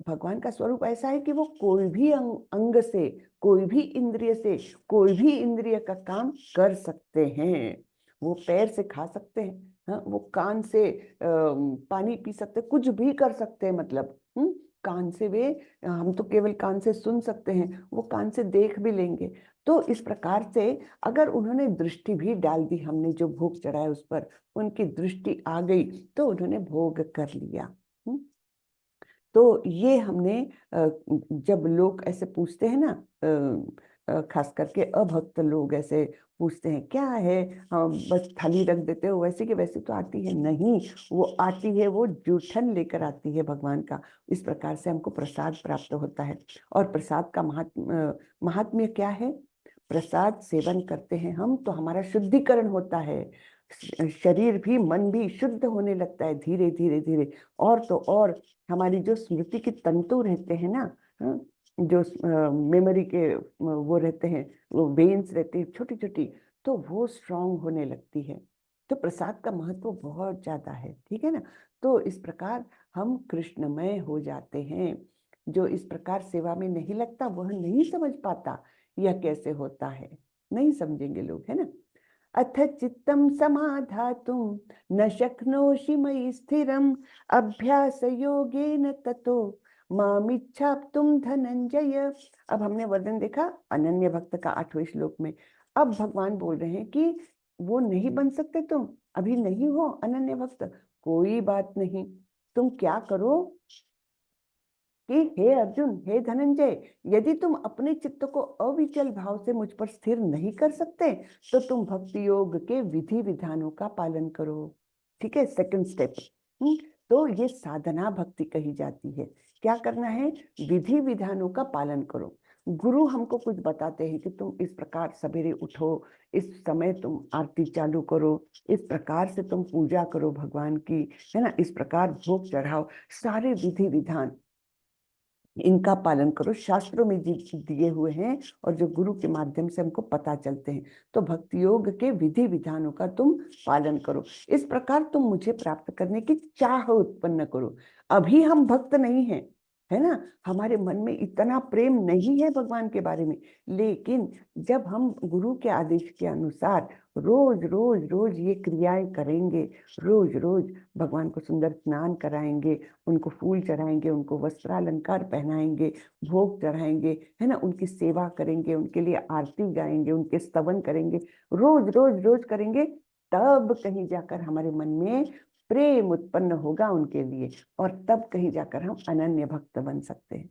भगवान का स्वरूप ऐसा है कि वो कोई भी अंग से, कोई भी इंद्रिय से, कोई भी इंद्रिय का काम कर सकते हैं। वो पैर से खा सकते हैं, हाँ, वो कान से पानी पी सकते, कुछ भी कर सकते हैं। मतलब कान से वे, हम तो केवल कान से सुन सकते हैं, वो कान से देख भी लेंगे। तो इस प्रकार से अगर उन्होंने दृष्टि भी डाल दी, हमने जो भोग चढ़ाया उस पर उनकी दृष्टि आ गई, तो उन्होंने भोग कर लिया। तो ये हमने जब लोग ऐसे पूछते हैं ना, खास करके अभक्त लोग ऐसे पूछते हैं क्या है, बस थाली रख देते हो, वैसे की वैसी तो आती है नहीं, वो आती है, वो जूठन लेकर आती है भगवान का। इस प्रकार से हमको प्रसाद प्राप्त होता है। और प्रसाद का महात्म्य क्या है? प्रसाद सेवन करते हैं हम तो हमारा शुद्धिकरण होता है, शरीर भी मन भी शुद्ध होने लगता है धीरे धीरे धीरे। और तो और हमारी जो स्मृति के तंतु रहते हैं ना, हाँ, जो मेमोरी के वो रहते हैं, वो वेन्स रहती है छोटी छोटी, तो वो स्ट्रांग होने लगती है। तो प्रसाद का महत्व बहुत ज्यादा है। ठीक है ना, तो इस प्रकार हम कृष्णमय हो जाते हैं। जो इस प्रकार सेवा में नहीं लगता, वह नहीं समझ पाता यह कैसे होता है, नहीं समझेंगे लोग, है ना। अथ चित्तं समाधातुं न शक्नोषि मयि स्थिरम् अभ्यासयोगेन ततो मामिच्छाप्तुं धनंजय। अब हमने वर्णन देखा अनन्य भक्त का 8वें श्लोक में। अब भगवान बोल रहे हैं कि वो नहीं बन सकते, तुम अभी नहीं हो अनन्य भक्त, कोई बात नहीं। तुम क्या करो कि हे अर्जुन, हे धनंजय, यदि तुम अपने चित्त को अविचल भाव से मुझ पर स्थिर नहीं कर सकते, तो तुम भक्ति योग के विधि विधानों का पालन करो। ठीक है, सेकंड स्टेप। तो ये साधना भक्ति कही जाती है। क्या करना है? विधि विधानों का पालन करो। गुरु हमको कुछ बताते हैं कि तुम इस प्रकार सवेरे उठो, इस समय तुम आरती चालू करो, इस प्रकार से तुम पूजा करो भगवान की, है ना, इस प्रकार भोग चढ़ाओ, सारे विधि विधान। इनका पालन करो, शास्त्रों में दिए हुए हैं और जो गुरु के माध्यम से हमको पता चलते हैं। तो भक्ति योग के विधि विधानों का तुम पालन करो। इस प्रकार तुम मुझे प्राप्त करने की चाह उत्पन्न करो। अभी हम भक्त नहीं हैं, है ना, हमारे मन में इतना प्रेम नहीं है भगवान के बारे में, लेकिन जब हम गुरु के आदेश के अनुसार रोज रोज रोज ये क्रियाएं करेंगे, रोज रोज भगवान को सुंदर स्नान कराएंगे, उनको फूल चढ़ाएंगे, उनको वस्त्रालंकार पहनाएंगे, भोग चढ़ाएंगे, है ना, उनकी सेवा करेंगे, उनके लिए आरती गाएंगे, उनके स्तवन करेंगे, रोज रोज रोज करेंगे, तब कहीं जाकर हमारे मन में प्रेम उत्पन्न होगा उनके लिए, और तब कहीं जाकर हम अनन्य भक्त बन सकते हैं।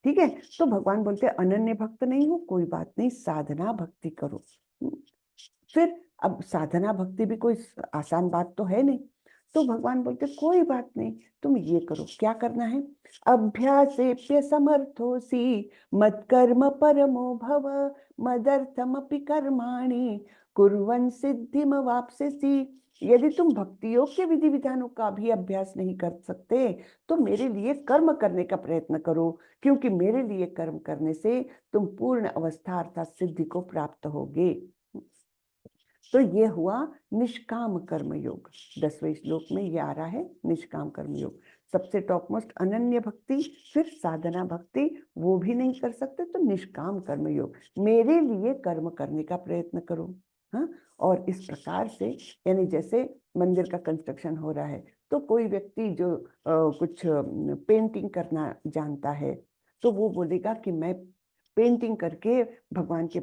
ठीक है, तो भगवान बोलते हैं अनन्य भक्त नहीं हो, कोई बात नहीं, साधना भक्ति करो। फिर अब साधना भक्ति भी कोई आसान बात तो है नहीं, तो भगवान बोलते कोई बात नहीं, तुम ये करो। क्या करना है? अभ्यासेप्य समर्थोसी मत कर्म परमो भव मदर्थमपि कर्माणि कुर्वन् सिद्धिम वाप्स्यसि। यदि तुम भक्ति योग के विधि विधानों का भी अभ्यास नहीं कर सकते तो मेरे लिए कर्म करने का प्रयत्न करो, क्योंकि मेरे लिए कर्म करने से तुम पूर्ण अवस्था अर्थात सिद्धि को प्राप्त होगे। तो ये हुआ निष्काम कर्म योग। 10वें श्लोक में ये आ रहा है निष्काम कर्म योग। सबसे टॉप मोस्ट अनन्य भक्ति, फिर साधना भक्ति, वो भी नहीं कर सकते तो निष्काम कर्म योग, मेरे लिए कर्म करने का प्रयत्न करो। हाँ, और इस प्रकार से, यानी जैसे मंदिर का कंस्ट्रक्शन हो रहा है तो कोई व्यक्ति जो कुछ पेंटिंग करना जानता है तो वो बोलेगा कि मैं पेंटिंग करके भगवान के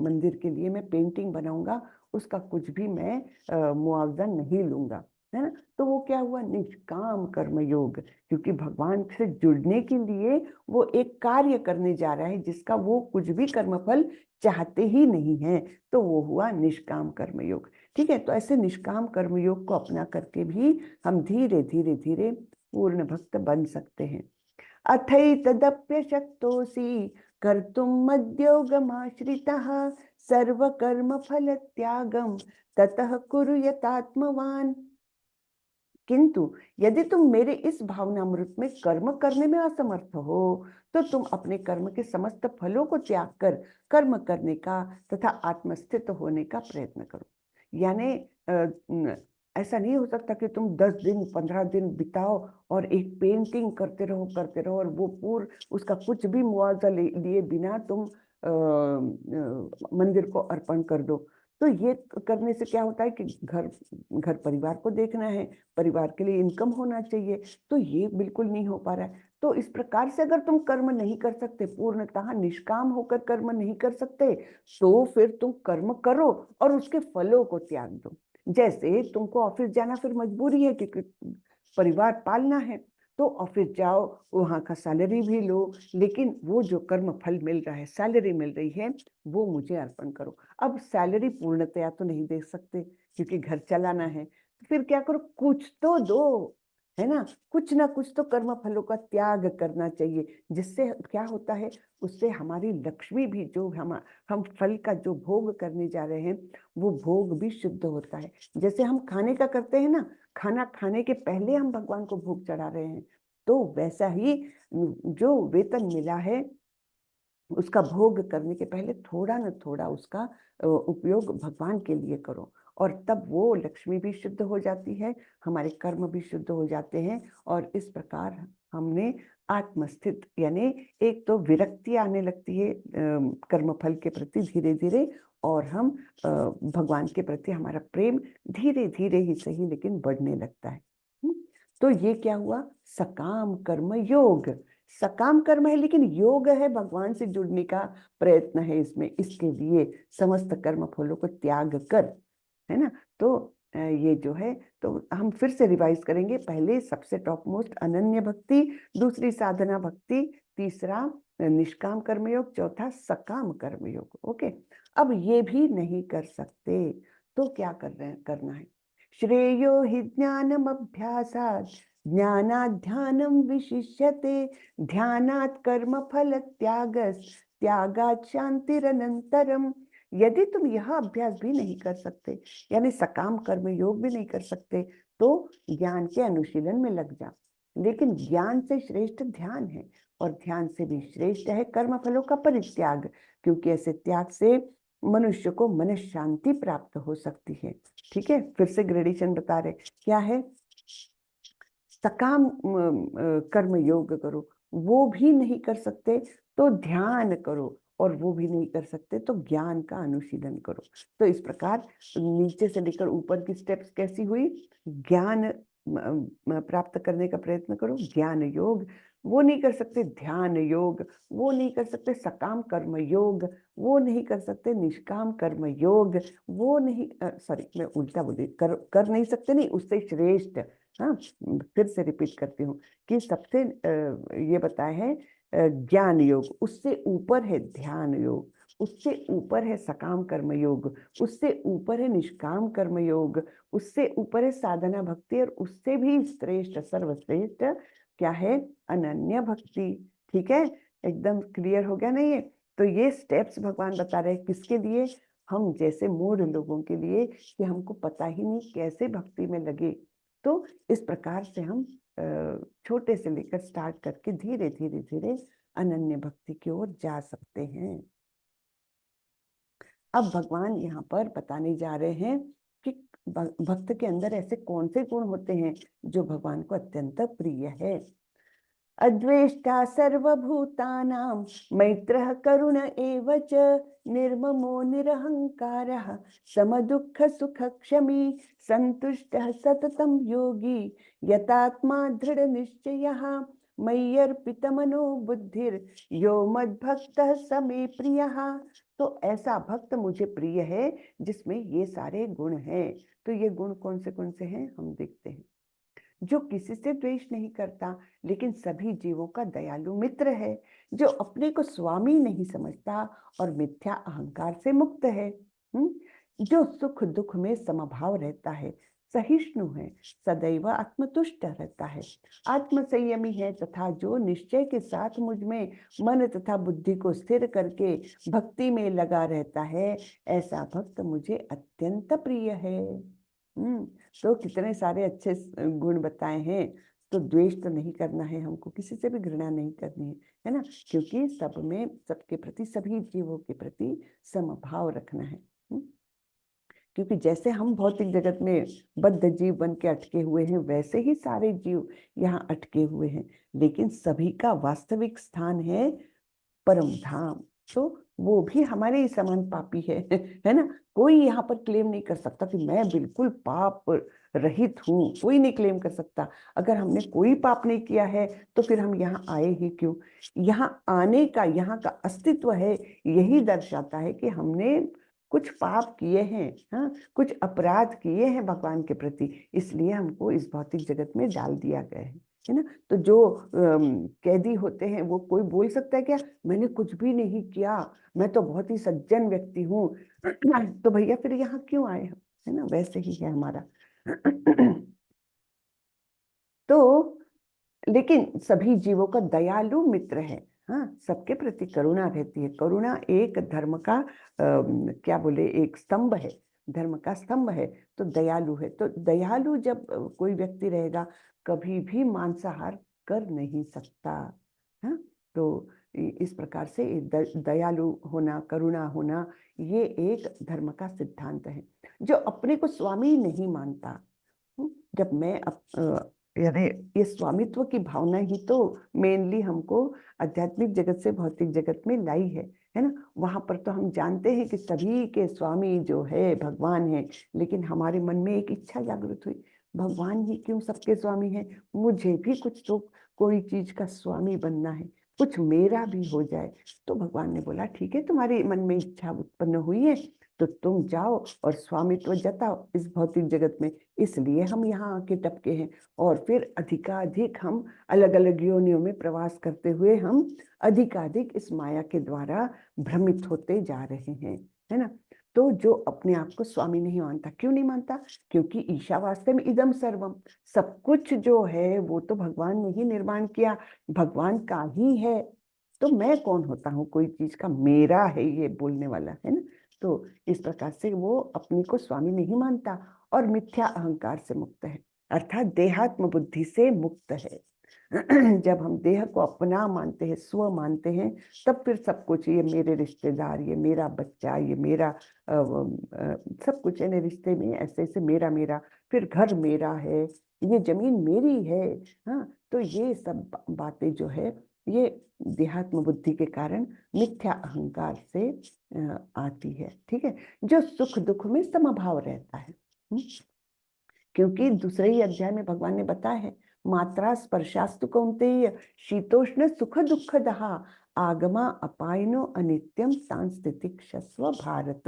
मंदिर के लिए मैं पेंटिंग बनाऊंगा, उसका कुछ भी मैं मुआवजा नहीं लूंगा, है ना। तो वो क्या हुआ? निष्काम कर्म योग, क्योंकि भगवान से जुड़ने के लिए वो एक कार्य करने जा रहा है जिसका वो कुछ भी कर्मफल चाहते ही नहीं है, तो वो हुआ निष्काम कर्म योग। ठीक है, तो ऐसे निष्काम कर्म योग को अपना करके भी हम धीरे धीरे धीरे पूर्ण भक्त बन सकते हैं। अथैतदप्य शक्तोऽसि कर्तुं मद्योगमाश्रितः सर्वकर्म फल त्यागम ततः कुरु यतात्मवान। किंतु यदि तुम मेरे इस भावनामृत में कर्म करने में असमर्थ हो तो तुम अपने कर्म के समस्त फलों को त्याग कर कर्म करने का तथा आत्मस्थित होने का प्रयत्न करो। यानी ऐसा नहीं हो सकता कि तुम 10 दिन 15 दिन बिताओ और एक पेंटिंग करते रहो और वो पूर्ण उसका कुछ भी मुआवजा लिए बिना तुम मंदिर को अर्पण कर दो। तो ये करने से क्या होता है कि घर परिवार को देखना है, परिवार के लिए इनकम होना चाहिए, तो ये बिल्कुल नहीं हो पा रहा है। तो इस प्रकार से अगर तुम कर्म नहीं कर सकते, पूर्णतः निष्काम होकर कर्म नहीं कर सकते, तो फिर तुम कर्म करो और उसके फलों को त्याग दो। जैसे तुमको ऑफिस जाना फिर मजबूरी है क्योंकि परिवार पालना है, तो ऑफिस जाओ, वहां का सैलरी भी लो, लेकिन वो जो कर्म फल मिल रहा है, सैलरी मिल रही है, वो मुझे अर्पण करो। अब सैलरी पूर्णतया तो नहीं दे सकते क्योंकि घर चलाना है, तो फिर क्या करो, कुछ तो दो, है ना, कुछ ना कुछ तो कर्म फलों का त्याग करना चाहिए। जिससे क्या होता है, उससे हमारी लक्ष्मी भी, जो हम फल का जो भोग करने जा रहे हैं वो भोग भी शुद्ध होता है। जैसे हम खाने का करते हैं ना, खाना खाने के पहले हम भगवान को भोग चढ़ा रहे हैं, तो वैसा ही जो वेतन मिला है उसका भोग करने के पहले थोड़ा न थोड़ा उसका उपयोग भगवान के लिए करो, और तब वो लक्ष्मी भी शुद्ध हो जाती है, हमारे कर्म भी शुद्ध हो जाते हैं, और इस प्रकार हमने आत्मस्थित, यानी एक तो विरक्ति आने लगती है कर्मफल के प्रति धीरे धीरे, और हम भगवान के प्रति हमारा प्रेम धीरे धीरे ही सही लेकिन बढ़ने लगता है। तो ये क्या हुआ? सकाम कर्म योग। सकाम कर्म है लेकिन योग है, भगवान से जुड़ने का प्रयत्न है इसमें, इसके लिए समस्त कर्म फलों को त्याग कर, है ना। तो ये जो है, तो हम फिर से रिवाइज करेंगे। पहले सबसे टॉप मोस्ट अनन्य भक्ति, दूसरी साधना भक्ति, तीसरा निष्काम कर्मयोग, चौथा सकाम कर्मयोग। ओके, अब ये भी नहीं कर सकते तो क्या करना है? श्रेयो हि ज्ञानम अभ्यासात् ज्ञानात् ध्यानं विशिष्यते ध्यानात् कर्म फल त्यागात् शांतिरनंतरम। यदि तुम यह अभ्यास भी नहीं कर सकते, यानी सकाम कर्म योग भी नहीं कर सकते, तो ज्ञान के अनुशीलन में लग जा। लेकिन ज्ञान से श्रेष्ठ ध्यान है, और ध्यान से भी श्रेष्ठ है कर्म फलों का परित्याग, क्योंकि ऐसे त्याग से मनुष्य को मन शांति प्राप्त हो सकती है। ठीक है, फिर से ग्रेडेशन बता रहे क्या है। सकाम कर्म योग करो, वो भी नहीं कर सकते तो ध्यान करो, और वो भी नहीं कर सकते तो ज्ञान का अनुशीलन करो। तो इस प्रकार नीचे से लेकर ऊपर की स्टेप्स कैसी हुई। ज्ञान प्राप्त करने का प्रयत्न करो, ज्ञान योग, वो नहीं कर सकते ध्यान योग, वो नहीं कर सकते सकाम कर्म योग, वो नहीं कर सकते निष्काम कर्म योग, वो नहीं सॉरी मैं उल्टा बोली, कर नहीं सकते, नहीं उससे श्रेष्ठ। हाँ, फिर से रिपीट करती हूँ कि सबसे ये बताए हैं ज्ञान योग, उससे ऊपर है ध्यान योग, उससे ऊपर है सकाम कर्म योग, उससे ऊपर है निष्काम कर्म योग, उससे ऊपर है साधना भक्ति, और उससे भी श्रेष्ठ सर्वश्रेष्ठ क्या है, अनन्य भक्ति। ठीक है, एकदम क्लियर हो गया ना ये। तो ये स्टेप्स भगवान बता रहे हैं किसके लिए, हम जैसे मूढ़ लोगों के लिए, कि हमको पता ही नहीं कैसे भक्ति में लगे। तो इस प्रकार से हम छोटे से लेकर स्टार्ट करके धीरे धीरे धीरे अनन्य भक्ति की ओर जा सकते हैं। अब भगवान यहाँ पर बताने जा रहे हैं कि भक्त के अंदर ऐसे कौन से गुण होते हैं जो भगवान को अत्यंत प्रिय है। अद्वेष्टा सर्वभूतानां मैत्रः करुण एव च निर्ममो निरहंकारः समदुःख सुख क्षमी संतुष्टः सततं योगी यतात्मा दृढ़ निश्चयः मय्यर्पितमनो बुद्धिर यो मद्भक्तः स मे प्रियः। तो ऐसा भक्त मुझे प्रिय है जिसमें ये सारे गुण हैं। तो ये गुण कौन से हैं हम देखते हैं। जो किसी से द्वेष नहीं करता, लेकिन सभी जीवों का दयालु मित्र है, जो अपने को स्वामी नहीं समझता और मिथ्या अहंकार से मुक्त है, जो सुख दुख में समभाव रहता है, सहिष्णु है, सदैव आत्मतुष्ट रहता है, आत्म संयमी है, तथा जो निश्चय के साथ मुझ में मन तथा बुद्धि को स्थिर करके भक्ति में लगा रहता है, ऐसा भक्त मुझे अत्यंत प्रिय है। तो कितने सारे अच्छे गुण बताए हैं। तो द्वेष तो नहीं करना है हमको, किसी से भी घृणा नहीं करनी है ना, क्योंकि सब में सबके प्रति, सभी जीवों के प्रति समभाव रखना है। क्योंकि जैसे हम भौतिक जगत में बद्ध जीव बन के अटके हुए हैं, वैसे ही सारे जीव यहाँ अटके हुए हैं, लेकिन सभी का वास्तविक स्थान है परम धाम। तो वो भी हमारे ही समान पापी है ना। कोई यहाँ पर क्लेम नहीं कर सकता कि मैं बिल्कुल पाप रहित हूँ, कोई नहीं क्लेम कर सकता। अगर हमने कोई पाप नहीं किया है तो फिर हम यहाँ आए ही क्यों। यहाँ आने का, यहाँ का अस्तित्व है, यही दर्शाता है कि हमने कुछ पाप किए हैं, हाँ, कुछ अपराध किए हैं भगवान के प्रति, इसलिए हमको इस भौतिक जगत में डाल दिया गया है ना। तो जो कैदी होते हैं, वो कोई बोल सकता है क्या मैंने कुछ भी नहीं किया, मैं तो बहुत ही सज्जन व्यक्ति हूँ, तो भैया फिर यहाँ क्यों आए हो, है ना। वैसे ही है हमारा। तो लेकिन सभी जीवों का दयालु मित्र है, हाँ, सबके प्रति करुणा रहती है। करुणा एक धर्म का क्या बोले, एक स्तंभ है, धर्म का स्तंभ है। तो दयालु है, तो दयालु जब कोई व्यक्ति रहेगा, कभी भी मांसाहार कर नहीं सकता। हाँ, तो इस प्रकार से दयालु होना, करुणा होना, ये एक धर्म का सिद्धांत है। जो अपने को स्वामी नहीं मानता, जब मैं यानी ये स्वामित्व की भावना ही तो मेनली हमको आध्यात्मिक जगत से भौतिक जगत में लाई है ना। वहां पर तो हम जानते हैं कि सभी के स्वामी जो है भगवान है, लेकिन हमारे मन में एक इच्छा जागृत हुई, भगवान ही क्यों सबके स्वामी है, मुझे भी कुछ तो कोई चीज का स्वामी बनना है, कुछ मेरा भी हो जाए। तो भगवान ने बोला ठीक है, तुम्हारे मन में इच्छा उत्पन्न हुई है तो तुम जाओ और स्वामित्व जताओ इस भौतिक जगत में। इसलिए हम यहाँ आके टपके हैं, और फिर अधिकाधिक हम अलग अलग योनियों में प्रवास करते हुए हम अधिकाधिक इस माया के द्वारा भ्रमित होते जा रहे हैं, है ना। तो जो अपने आप को स्वामी नहीं मानता, क्यों नहीं मानता, क्योंकि ईशावास्यम इदम सर्वम, सब कुछ जो है वो तो भगवान ने ही निर्माण किया, भगवान का ही है। तो मैं कौन होता हूँ कोई चीज का मेरा है ये बोलने वाला, है ना। तो इस प्रकार से वो अपने को स्वामी नहीं मानता और मिथ्या अहंकार से मुक्त है। अर्थात देहात्म बुद्धि से मुक्त है। जब हम देह को अपना मानते हैं, स्व मानते हैं, तब फिर सब कुछ, ये मेरे रिश्तेदार, ये मेरा बच्चा, ये मेरा सब कुछ है रिश्ते में, ऐसे ऐसे मेरा मेरा, फिर घर मेरा है, ये जमीन मेरी है। हाँ, तो ये सब बातें जो है, ये देहात्म बुद्धि के कारण मिथ्या अहंकार से आती है। ठीक है, जो सुख दुख में समभाव रहता है। क्योंकि दूसरे ही अध्याय में भगवान ने बताया है, मात्रा स्पर्शास्तु कौन्तेय शीतोष्ण सुख दुख दहा आगमा अपायनो अनित्यम सांस्थितिक्षस्व भारत।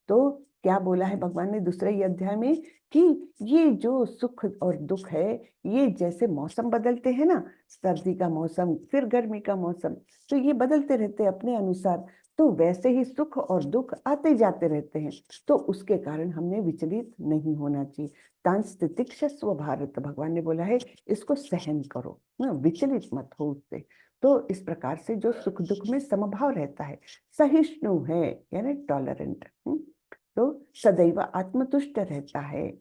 तो क्या बोला है भगवान ने दूसरे ही अध्याय में कि ये जो सुख और दुख है, ये जैसे मौसम बदलते हैं ना, सर्दी का मौसम फिर गर्मी का मौसम, तो ये बदलते रहते हैं अपने अनुसार, तो वैसे ही सुख और दुख आते जाते रहते हैं। तो उसके कारण हमने विचलित नहीं होना चाहिए। तांस्तितिक्षस्व भारत, भगवान ने बोला है इसको सहन करो, विचलित मत हो उससे। तो इस प्रकार से जो सुख दुख में समभाव रहता है, सहिष्णु है यानी टॉलरेंट, तो सदैव आत्मतुष्ट रहता है,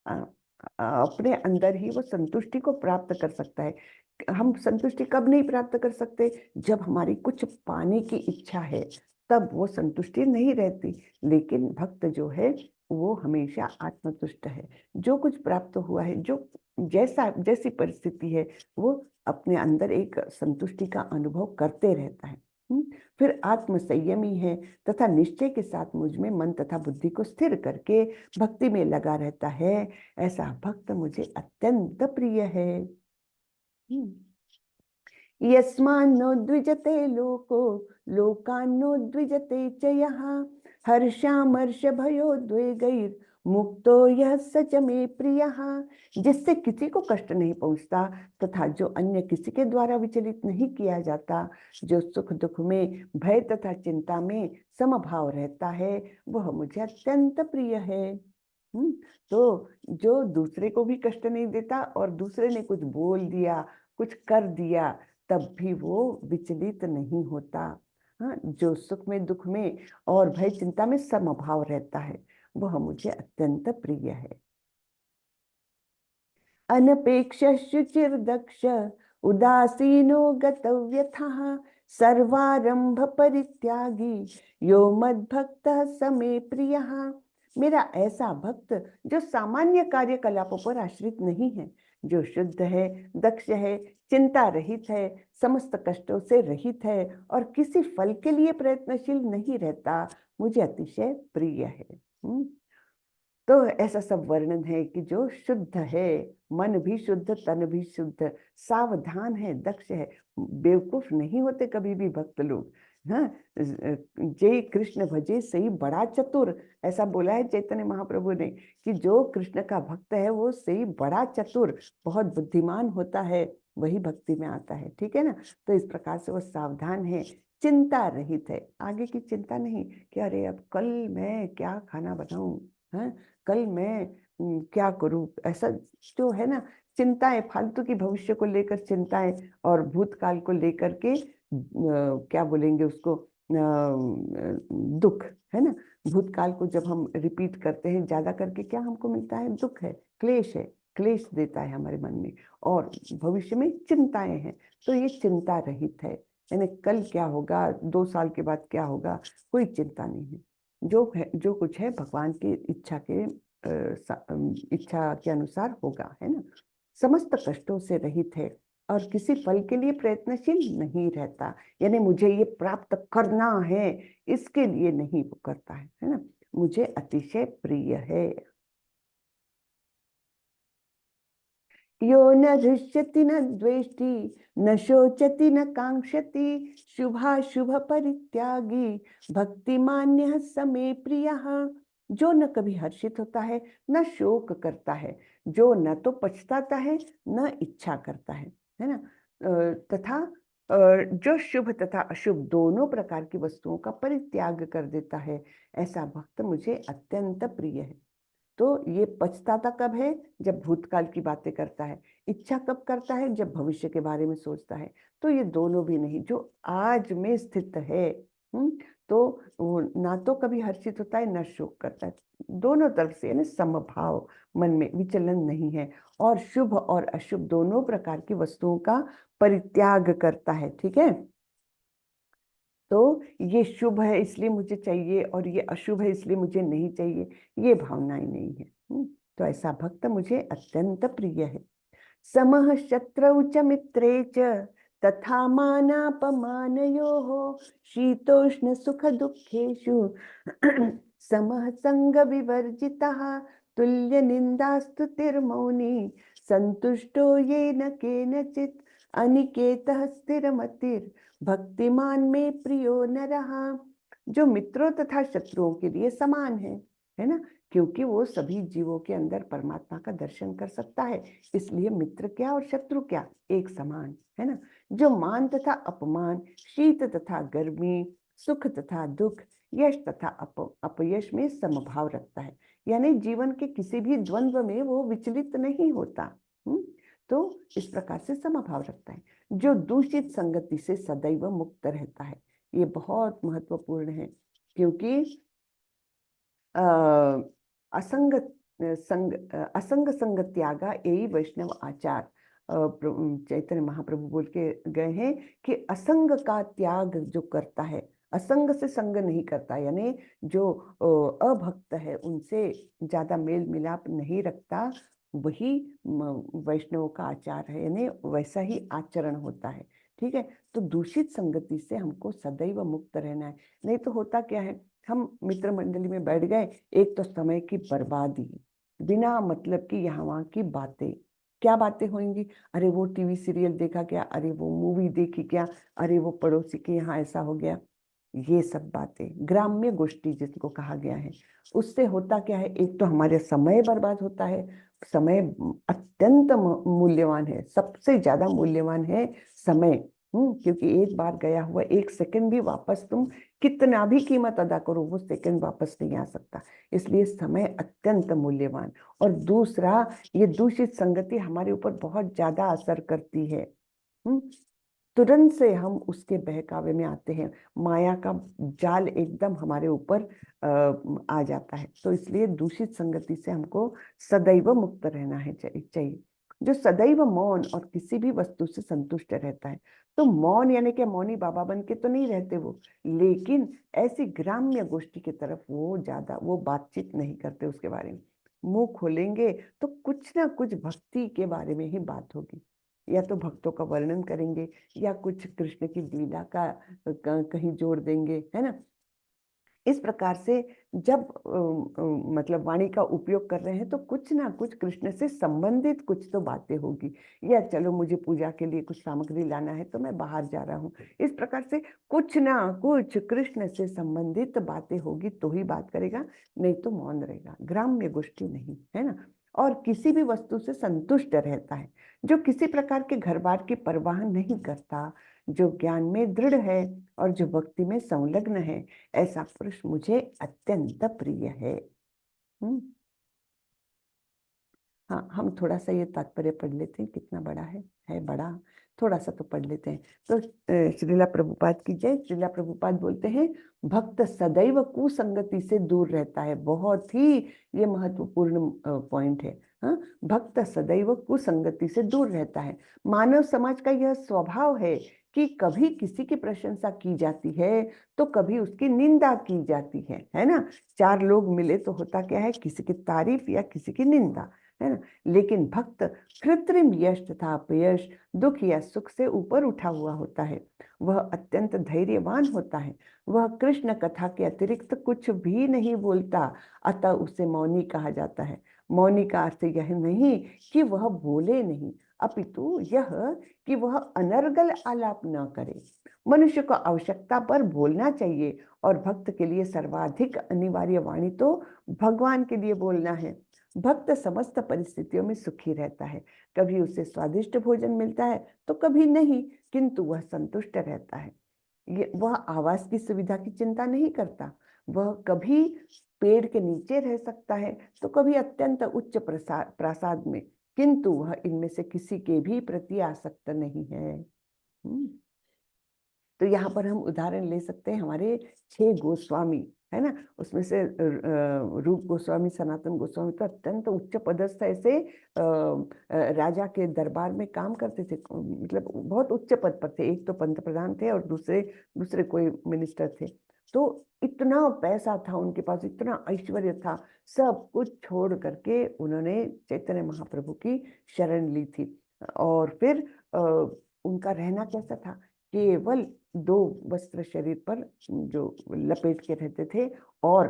अपने अंदर ही वो संतुष्टि को प्राप्त कर सकता है। हम संतुष्टि कब नहीं प्राप्त कर सकते? जब हमारी कुछ पाने की इच्छा है, तब वो संतुष्टि नहीं रहती। लेकिन भक्त जो है वो हमेशा आत्मतुष्ट है। जो कुछ प्राप्त हुआ है, जो जैसी परिस्थिति है, वो अपने अंदर एक संतुष्टि का अनुभव करते रहता है। फिर आत्म संयमी है तथा निश्चय के साथ मुझ में मन तथा बुद्धि को स्थिर करके भक्ति में लगा रहता है। ऐसा भक्त मुझे अत्यंत प्रिय है। यस्मान्नो द्विजते लोको लोकान्नो द्विजते च यः हर्षामर्ष भयोद्वेगैर मुक्तो यः सच मे प्रियः। जिससे किसी को कष्ट नहीं पहुंचता तथा जो अन्य किसी के द्वारा विचलित नहीं किया जाता, जो सुख दुख में भय तथा चिंता में समभाव रहता है, वह मुझे अत्यंत प्रिय है। तो जो दूसरे को भी कष्ट नहीं देता और दूसरे ने कुछ बोल दिया, कुछ कर दिया, तब भी वो विचलित नहीं होता। हाँ, जो सुख में दुख में और भय चिंता में समभाव रहता है, वह मुझे अत्यंत प्रिय है। अनपेक्ष शुचिर्दक्ष उदासीनो गतव्यथः सर्वारंभ परित्यागी यो मद्भक्तः स मे प्रियः। मेरा ऐसा भक्त जो सामान्य कार्यकलापों पर आश्रित नहीं है, जो शुद्ध है, दक्ष है, चिंता रहित है, समस्त कष्टों से रहित है और किसी फल के लिए प्रयत्नशील नहीं रहता, मुझे अतिशय प्रिय है। तो ऐसा सब वर्णन है कि जो शुद्ध है, मन भी शुद्ध, तन भी शुद्ध, सावधान है, दक्ष है, बेवकूफ नहीं होते कभी भी भक्त लोग। हाँ, जय कृष्ण भजे सही बड़ा चतुर, ऐसा बोला है चैतन्य महाप्रभु ने कि जो कृष्ण का भक्त है वो सही बड़ा चतुर, बहुत बुद्धिमान होता है, वही भक्ति में आता है। ठीक है ना? तो इस प्रकार से वो सावधान है, चिंता रहित है, आगे की चिंता नहीं कि अरे अब कल मैं क्या खाना बनाऊं, है कल मैं क्या करूं, ऐसा जो है ना चिंताएं, फालतू की भविष्य को लेकर चिंताएं और भूतकाल को लेकर के क्या बोलेंगे उसको, दुख, है ना। भूतकाल को जब हम रिपीट करते हैं ज्यादा करके, क्या हमको मिलता है? दुख है, क्लेश है, क्लेश देता है हमारे मन में, और भविष्य में चिंताएं हैं। तो ये चिंता रहित है, यानी कल क्या होगा, 2 साल के बाद क्या होगा, कोई चिंता नहीं है। जो है, जो कुछ है भगवान की इच्छा के अनुसार होगा, है ना। समस्त कष्टों से रहित है और किसी फल के लिए प्रयत्नशील नहीं रहता, यानी मुझे ये प्राप्त करना है इसके लिए नहीं वो करता है ना। मुझे अतिशय प्रिय है। यो न हृष्यति न द्वेष्टि न शोचति न कांक्षति शुभाशुभ परित्यागी भक्तिमान्य समे प्रियः। जो न कभी हर्षित होता है, न शोक करता है, जो न तो पछताता है न इच्छा करता है ना, तथा जो शुभ तथा अशुभ दोनों प्रकार की वस्तुओं का परित्याग कर देता है, ऐसा भक्त मुझे अत्यंत प्रिय है। तो ये पछताता कब है? जब भूतकाल की बातें करता है। इच्छा कब करता है? जब भविष्य के बारे में सोचता है। तो ये दोनों भी नहीं, जो आज में स्थित है, तो वो ना तो कभी हर्षित होता है ना शोक करता है, दोनों तरफ से यानी समभाव, मन में विचलन नहीं है, और शुभ और अशुभ दोनों प्रकार की वस्तुओं का परित्याग करता है। ठीक है, तो ये शुभ है इसलिए मुझे चाहिए और ये अशुभ है इसलिए मुझे नहीं चाहिए, ये भावनाएं नहीं है। तो ऐसा भक्त मुझे अत्यंत प्रिय है। समः शत्रौ च मित्रे च तथा मानापमानयोः शीतोष्ण सुख दुःखेषु समः संग विवर्जितः तुल्य निन्दास्तुतिर्मौनी संतुष्टो येन केनचित् अनिकेतः स्थिरमतिर् भक्तिमान में प्रियो नरः। जो मित्रों तथा शत्रुओं के लिए समान है ना, क्योंकि वो सभी जीवों के अंदर परमात्मा का दर्शन कर सकता है, इसलिए मित्र क्या और शत्रु क्या एक समान है ना। जो मान तथा अपमान, शीत तथा गर्मी, सुख तथा दुख, यश तथा अपयश में समभाव रखता है, यानी जीवन के किसी भी द्वंद्व में वो विचलित नहीं होता। तो इस प्रकार से समभाव रखता है। जो दूषित संगति से सदैव मुक्त रहता है, ये बहुत महत्वपूर्ण है, क्योंकि असंग असंग संग त्यागा यही वैष्णव आचार। चैतन्य महाप्रभु बोल के गए हैं कि असंग का त्याग जो करता है, असंग से संग नहीं करता, यानी जो अभक्त है उनसे ज्यादा मेल मिलाप नहीं रखता, वही वैष्णव का आचार है, यानी वैसा ही आचरण होता है। ठीक है, तो दूषित संगति से हमको सदैव मुक्त रहना है। नहीं तो होता क्या है, हम मित्र मंडली में बैठ गए, एक तो समय की बर्बादी, बिना मतलब की यहाँ वहाँ की बातें, क्या बातें होंगी, अरे वो टीवी सीरियल देखा क्या, अरे वो मूवी देखी क्या, अरे वो पड़ोसी के यहाँ ऐसा हो गया, ये सब बातें ग्राम्य गोष्ठी जिसको कहा गया है। उससे होता क्या है, एक तो हमारे समय बर्बाद होता है, समय अत्यंत मूल्यवान है, सबसे ज्यादा मूल्यवान है समय। क्योंकि एक बार गया हुआ एक सेकंड भी वापस तुम कितना भी कीमत अदा करो, वो सेकंड वापस नहीं आ सकता, इसलिए समय अत्यंत मूल्यवान। और दूसरा, ये दूषित संगति हमारे ऊपर बहुत ज्यादा असर करती है। तुरंत से हम उसके बहकावे में आते हैं, माया का जाल एकदम हमारे ऊपर आ जाता है। तो इसलिए दूषित संगति से हमको सदैव मुक्त रहना है चाहिए। जो सदैव मौन और किसी भी वस्तु से संतुष्ट रहता है, तो मौन यानी कि मौनी बाबा बन के तो नहीं रहते वो, लेकिन ऐसी ग्राम्य गोष्ठी की तरफ वो ज्यादा वो बातचीत नहीं करते, उसके बारे में मुंह खोलेंगे तो कुछ ना कुछ भक्ति के बारे में ही बात होगी, या तो भक्तों का वर्णन करेंगे या कुछ कृष्ण की लीला का कहीं जोड़ देंगे, है ना। इस प्रकार से जब मतलब वाणी का उपयोग कर रहे हैं तो कुछ ना कुछ कृष्ण से संबंधित कुछ तो बातें होगी, या चलो मुझे पूजा के लिए कुछ सामग्री लाना है तो मैं बाहर जा रहा हूँ, इस प्रकार से कुछ ना कुछ कृष्ण से संबंधित बातें होगी तो ही बात करेगा, नहीं तो मौन रहेगा, ग्राम्य गोष्ठी नहीं, है ना। और किसी भी वस्तु से संतुष्ट रहता है, जो किसी प्रकार के घर बार की परवाह नहीं करता, जो ज्ञान में दृढ़ है और जो भक्ति में संलग्न है, ऐसा पुरुष मुझे अत्यंत प्रिय है। हाँ, हम थोड़ा सा ये तात्पर्य पढ़ लेते हैं, कितना बड़ा है बड़ा, थोड़ा सा तो पढ़ लेते हैं। तो श्रीला प्रभुपाद की जय। श्रीला प्रभुपाद बोलते हैं, भक्त सदैव कुसंगति से दूर रहता है, बहुत ही ये महत्वपूर्ण पॉइंट है। हाँ, भक्त सदैव कुसंगति से दूर रहता है। मानव समाज का यह स्वभाव है कि कभी किसी की प्रशंसा की जाती है तो कभी उसकी निंदा की जाती है ना। चार लोग मिले तो होता क्या है, किसी की तारीफ या किसी की निंदा, है ना। लेकिन भक्त कृत्रिम यश तथा अपयश, दुख या सुख से ऊपर उठा हुआ होता है, वह अत्यंत धैर्यवान होता है, वह कृष्ण कथा के अतिरिक्त कुछ भी नहीं बोलता, अतः उसे मौनी कहा जाता है। मौनी का अर्थ यह नहीं कि वह बोले नहीं, अपितु यह कि वह अनर्गल आलाप न करे। मनुष्य को आवश्यकता पर बोलना चाहिए, और भक्त के लिए सर्वाधिक अनिवार्य वाणी तो भगवान के लिए बोलना है। भक्त समस्त परिस्थितियों में सुखी रहता है, कभी उसे स्वादिष्ट भोजन मिलता है तो कभी नहीं, किंतु वह संतुष्ट रहता है। वह आवास की सुविधा की चिंता नहीं करता, वह कभी पेड़ के नीचे रह सकता है तो कभी अत्यंत उच्च प्रासाद में, किंतु वह इनमें से किसी के भी प्रति आसक्त नहीं है। तो यहाँ पर हम उदाहरण ले सकते हैं हमारे 6 गोस्वामी, है ना। उसमें से रूप गोस्वामी, सनातन गोस्वामी तो अत्यंत उच्च पदस्थ ऐसे राजा के दरबार में काम करते थे, मतलब बहुत उच्च पद पर थे। एक तो पंत प्रधान थे और दूसरे दूसरे कोई मिनिस्टर थे। तो इतना पैसा था उनके पास, इतना ऐश्वर्य था, सब कुछ छोड़ करके उन्होंने चैतन्य महाप्रभु की शरण ली थी। और फिर उनका रहना कैसा था, केवल 2 वस्त्र शरीर पर जो लपेट के रहते थे, और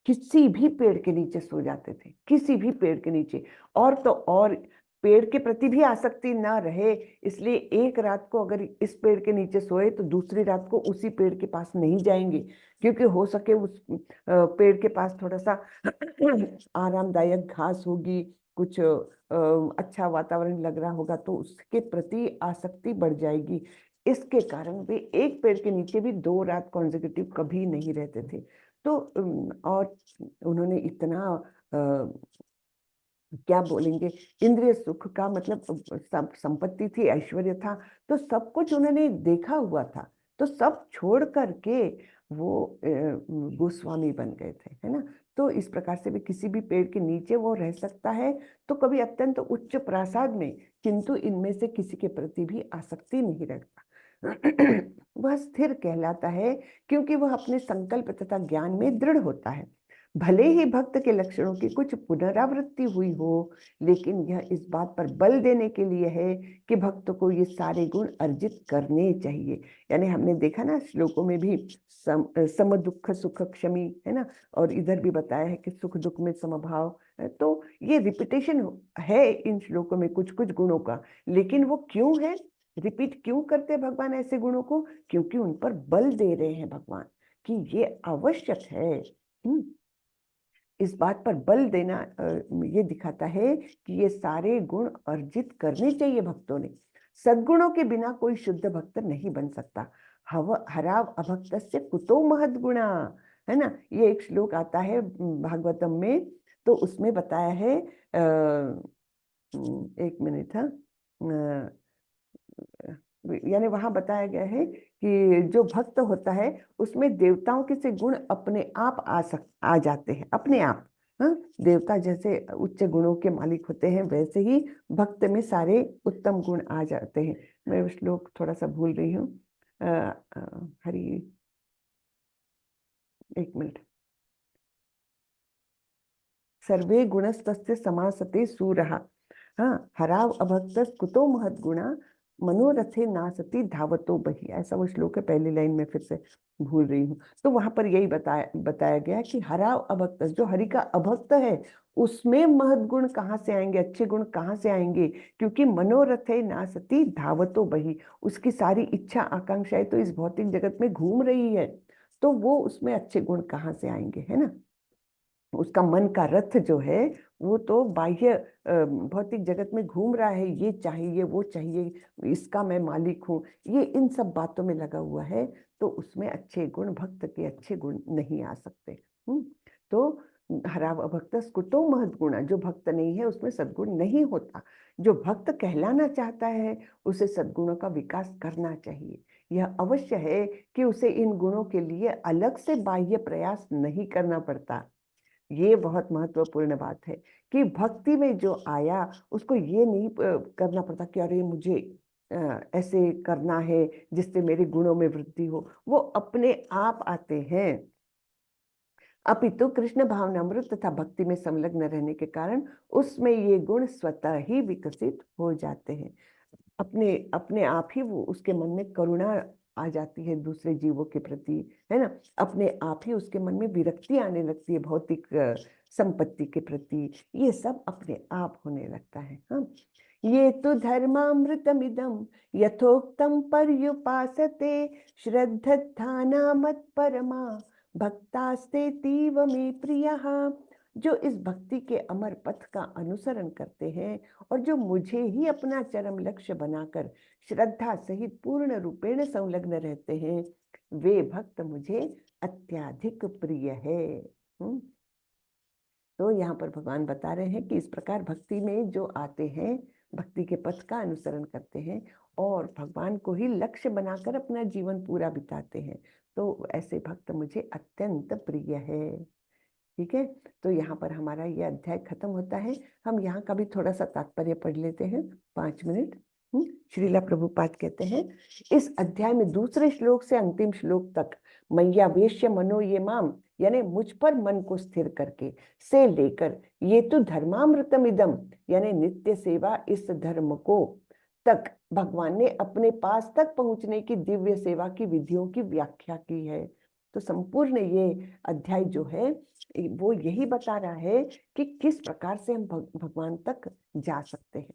किसी भी पेड़ के नीचे सो जाते थे, किसी भी पेड़ के नीचे। और तो और पेड़ के प्रति भी आसक्ति ना रहे, इसलिए एक रात को अगर इस पेड़ के नीचे सोए तो दूसरी रात को उसी पेड़ के पास नहीं जाएंगे, क्योंकि हो सके उस पेड़ के पास थोड़ा सा आरामदायक घास होगी, कुछ अच्छा वातावरण लग रहा होगा, तो उसके प्रति आसक्ति बढ़ जाएगी। इसके कारण वे एक पेड़ के नीचे भी 2 रात कॉन्जिक्यूटिव कभी नहीं रहते थे। तो और उन्होंने इतना क्या बोलेंगे, इंद्रिय सुख का मतलब सब संपत्ति थी, ऐश्वर्य था, तो सब कुछ उन्होंने देखा हुआ था, तो सब छोड़ करके वो गोस्वामी बन गए थे, है ना। तो इस प्रकार से भी किसी भी पेड़ के नीचे वो रह सकता है, तो कभी अत्यंत उच्च प्रासाद में, किंतु इनमें से किसी के प्रति भी आसक्ति नहीं रखता। वह स्थिर कहलाता है, क्योंकि वह अपने संकल्प तथा ज्ञान में दृढ़ होता है। भले ही भक्त के लक्षणों की कुछ पुनरावृत्ति हुई हो, लेकिन यह इस बात पर बल देने के लिए है कि भक्त को ये सारे गुण अर्जित करने चाहिए। यानी हमने देखा ना श्लोकों में भी सम दुख सुख क्षमी, है ना, और इधर भी बताया है कि सुख दुख में समभाव। तो ये रिपीटेशन है इन श्लोकों में कुछ कुछ गुणों का, लेकिन वो क्यों है, रिपीट क्यों करते हैं भगवान ऐसे गुणों को, क्योंकि उन पर बल दे रहे हैं भगवान कि ये आवश्यक है। इस बात पर बल देना ये दिखाता है कि ये सारे गुण अर्जित करने चाहिए भक्तों ने। सद्गुणों के बिना कोई शुद्ध भक्त नहीं बन सकता। हराव अभक्तस्य कुतो महद गुणा, है ना। ये एक श्लोक आता है भागवतम में, तो उसमें बताया है, एक मिनट, हाँ, यानी वहां बताया गया है कि जो भक्त होता है उसमें देवताओं के से गुण अपने आप आ जाते हैं, अपने आप। हाँ, देवता जैसे उच्च गुणों के मालिक होते हैं, वैसे ही भक्त में सारे उत्तम गुण आ जाते हैं। मैं वो श्लोक थोड़ा सा भूल रही हूँ। हरि, एक मिनट। सर्वे गुणस्तस्य समासते सूरः, हाँ, हराव अभक्तस् कुतो महद गुणा मनोरथे नासती धावतो बही, ऐसा वो श्लोक है। पहली लाइन में फिर से भूल रही हूँ। तो वहां पर यही बताया गया कि हराव अभक्तस्, जो हरि का अभक्त है, उसमें महद गुण कहाँ से आएंगे, अच्छे गुण कहाँ से आएंगे, क्योंकि मनोरथे नासती धावतो बही, उसकी सारी इच्छा आकांक्षाएं तो इस भौतिक जगत में घूम रही है, तो वो उसमें अच्छे गुण कहाँ से आएंगे, है ना। उसका मन का रथ जो है वो तो बाह्य भौतिक जगत में घूम रहा है, ये चाहिए वो चाहिए, इसका मैं मालिक हूँ, ये इन सब बातों में लगा हुआ है, तो उसमें अच्छे गुण, भक्त के अच्छे गुण नहीं आ सकते। तो हराव अभक्त कुतो महद गुणा, जो भक्त नहीं है उसमें सद्गुण नहीं होता। जो भक्त कहलाना चाहता है उसे सद्गुणों का विकास करना चाहिए। यह अवश्य है कि उसे इन गुणों के लिए अलग से बाह्य प्रयास नहीं करना पड़ता। ये बहुत महत्वपूर्ण बात है कि भक्ति में जो आया उसको ये नहीं करना पड़ता कि अरे मुझे ऐसे करना है जिससे मेरे गुणों में वृद्धि हो, वो अपने आप आते हैं। अपितु कृष्ण भावनामृत तथा भक्ति में संलग्न रहने के कारण उसमें ये गुण स्वतः ही विकसित हो जाते हैं। अपने अपने आप ही वो उसके मन में करुणा आ जाती है दूसरे जीवों के प्रति, है ना। अपने आप ही उसके मन में विरक्ति आने लगती है भौतिक संपत्ति के प्रति, ये सब अपने आप होने लगता है। हाँ, ये तो धर्मामृतमिदं यथोक्तं पर्युपासते श्रद्धाना मत परमा भक्तास्ते तीव मे प्रियः। जो इस भक्ति के अमर पथ का अनुसरण करते हैं और जो मुझे ही अपना चरम लक्ष्य बनाकर श्रद्धा सहित पूर्ण रूपेण संलग्न रहते हैं, वे भक्त मुझे अत्यधिक प्रिय है। तो यहाँ पर भगवान बता रहे हैं कि इस प्रकार भक्ति में जो आते हैं भक्ति के पथ का अनुसरण करते हैं और भगवान को ही लक्ष्य बनाकर अपना जीवन पूरा बिताते हैं, तो ऐसे भक्त मुझे अत्यंत प्रिय है। ठीक है, तो यहाँ पर हमारा ये अध्याय खत्म होता है। हम यहाँ का भी थोड़ा सा तात्पर्य पढ़ लेते हैं, 5 मिनट। श्रीला प्रभुपाद कहते हैं, इस अध्याय में दूसरे श्लोक से अंतिम श्लोक तक मैया वेश्य मनो ये माम, यानी मुझ पर मन को स्थिर करके, से लेकर ये तो धर्मामृतम इदम, यानी नित्य सेवा इस धर्म को, तक भगवान ने अपने पास तक पहुंचने की दिव्य सेवा की विधियों की व्याख्या की है। तो संपूर्ण ये अध्याय जो है वो यही बता रहा है कि किस प्रकार से हम भगवान तक जा सकते हैं।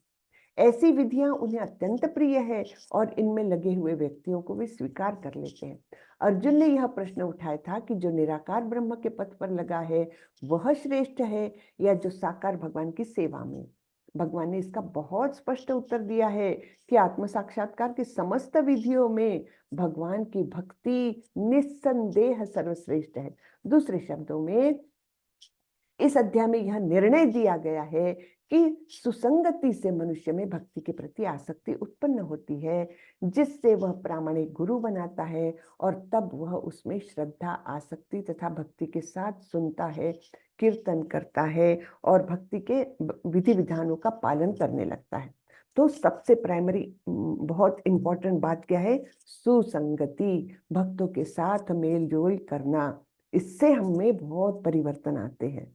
ऐसी विधियां उन्हें अत्यंत प्रिय है और इनमें लगे हुए व्यक्तियों को भी स्वीकार कर लेते हैं। अर्जुन ने यह प्रश्न उठाया था कि जो निराकार ब्रह्म के पथ पर लगा है वह श्रेष्ठ है या जो साकार भगवान की सेवा में। भगवान ने इसका बहुत स्पष्ट उत्तर दिया है कि आत्म साक्षात्कार की समस्त विधियों में भगवान की भक्ति निस्संदेह सर्वश्रेष्ठ है। दूसरे शब्दों में इस अध्याय में यह निर्णय दिया गया है कि सुसंगति से मनुष्य में भक्ति के प्रति आसक्ति उत्पन्न होती है, जिससे वह प्रामाणिक गुरु बनाता है और तब वह उसमें श्रद्धा, आसक्ति तथा भक्ति के साथ सुनता है, कीर्तन करता है और भक्ति के विधि विधानों का पालन करने लगता है। तो सबसे प्राइमरी बहुत इंपॉर्टेंट बात क्या है? सुसंगति, भक्तों के साथ मेल जोल करना, इससे हमें बहुत परिवर्तन आते हैं।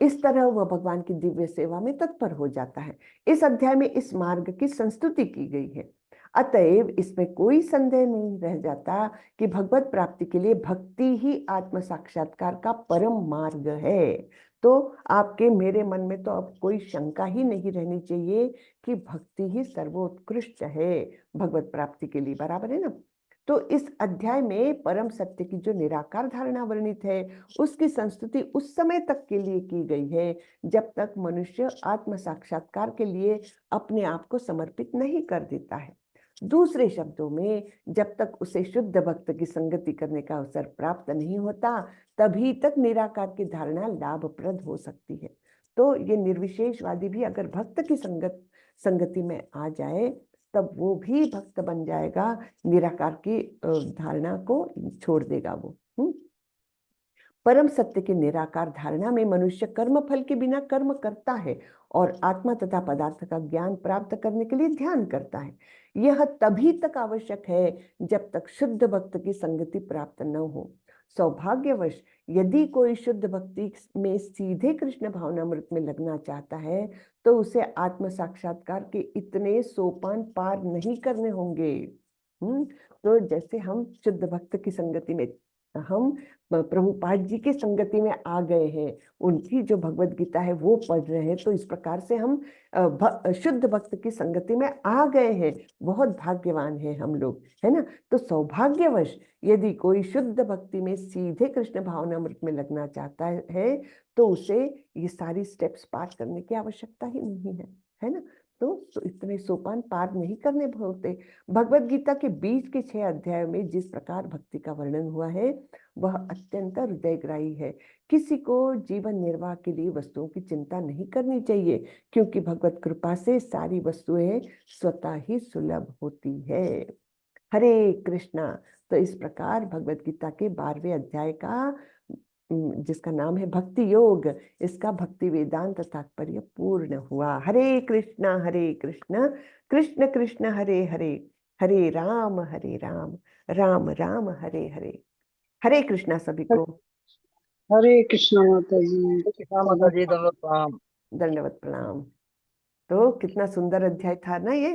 इस तरह वह भगवान की दिव्य सेवा में तत्पर हो जाता है। इस अध्याय में इस मार्ग की संस्तुति की गई है, अतएव इसमें कोई संदेह नहीं रह जाता कि भगवत प्राप्ति के लिए भक्ति ही आत्म साक्षात्कार का परम मार्ग है। तो आपके मेरे मन में तो अब कोई शंका ही नहीं रहनी चाहिए कि भक्ति ही सर्वोत्कृष्ट है भगवत प्राप्ति के लिए, बराबर है ना। तो इस अध्याय में परम सत्य की जो निराकार धारणा वर्णित है उसकी संस्तुति उस समय तक के लिए की गई है जब तक मनुष्य आत्म साक्षात्कार के लिए अपने आप को समर्पित नहीं कर देता है। दूसरे शब्दों में जब तक उसे शुद्ध भक्त की संगति करने का अवसर प्राप्त नहीं होता तभी तक निराकार की धारणा लाभप्रद हो सकती है। तो ये निर्विशेषवादी भी अगर भक्त की संगति में आ जाए तब वो भी भक्त बन जाएगा, निराकार की धारणा को छोड़ देगा वो। परम सत्य की निराकार धारणा में मनुष्य कर्म फल के बिना कर्म करता है और आत्मा तथा पदार्थ का ज्ञान प्राप्त करने के लिए ध्यान करता है। यह तभी तक आवश्यक है जब तक शुद्ध भक्त की संगति प्राप्त न हो। सौभाग्यवश यदि कोई शुद्ध भक्ति में सीधे कृष्ण भावनामृत में लगना चाहता है तो उसे आत्म साक्षात्कार के इतने सोपान पार नहीं करने होंगे। तो जैसे हम शुद्ध भक्त की संगति में, हम प्रभुपाद जी की संगति में आ गए हैं, उनकी जो भगवत गीता है वो पढ़ रहे हैं, तो इस प्रकार से हम शुद्ध भक्त की संगति में आ गए हैं। बहुत भाग्यवान है हम लोग, है ना। तो सौभाग्यवश यदि कोई शुद्ध भक्ति में सीधे कृष्ण भावनामृत में लगना चाहता है तो उसे ये सारी स्टेप्स पार करने की आवश्यकता ही नहीं है ना। तो इतने सोपान पार नहीं करने होते। भगवत गीता के बीच के 6 अध्यायों में जिस प्रकार भक्ति का वर्णन हुआ है वह अत्यंत हृदयग्राही है। किसी को जीवन निर्वाह के लिए वस्तुओं की चिंता नहीं करनी चाहिए क्योंकि भगवत कृपा से सारी वस्तुएं स्वतः ही सुलभ होती है। हरे कृष्णा। तो इस प्रकार भगवत गीता के 12वें अध्याय का, जिसका नाम है भक्ति योग, इसका भक्ति वेदांत तात्पर्य पूर्ण हुआ। हरे कृष्ण कृष्ण कृष्ण हरे हरे, हरे राम राम राम हरे हरे। हरे कृष्णा सभी को। हरे कृष्णा माता जी। माता जी दंडवत प्रणाम। दंडवत प्रणाम। तो कितना सुंदर अध्याय था ना ये।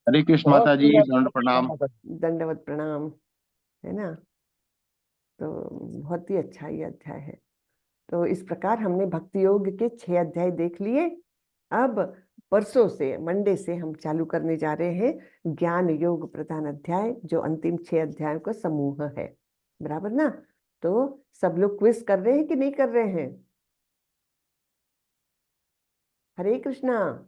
हरे कृष्ण माता जी, दंड प्रणाम। दंडवत प्रणाम, है ना। तो बहुत ही अच्छा ये अध्याय है। तो इस प्रकार हमने भक्ति योग के 6 अध्याय देख लिए। अब परसों से, मंडे से हम चालू करने जा रहे हैं ज्ञान योग प्रधान अध्याय, जो अंतिम 6 अध्यायों का समूह है, बराबर ना। तो सब लोग क्विज कर रहे हैं कि नहीं कर रहे हैं? हरे कृष्णा।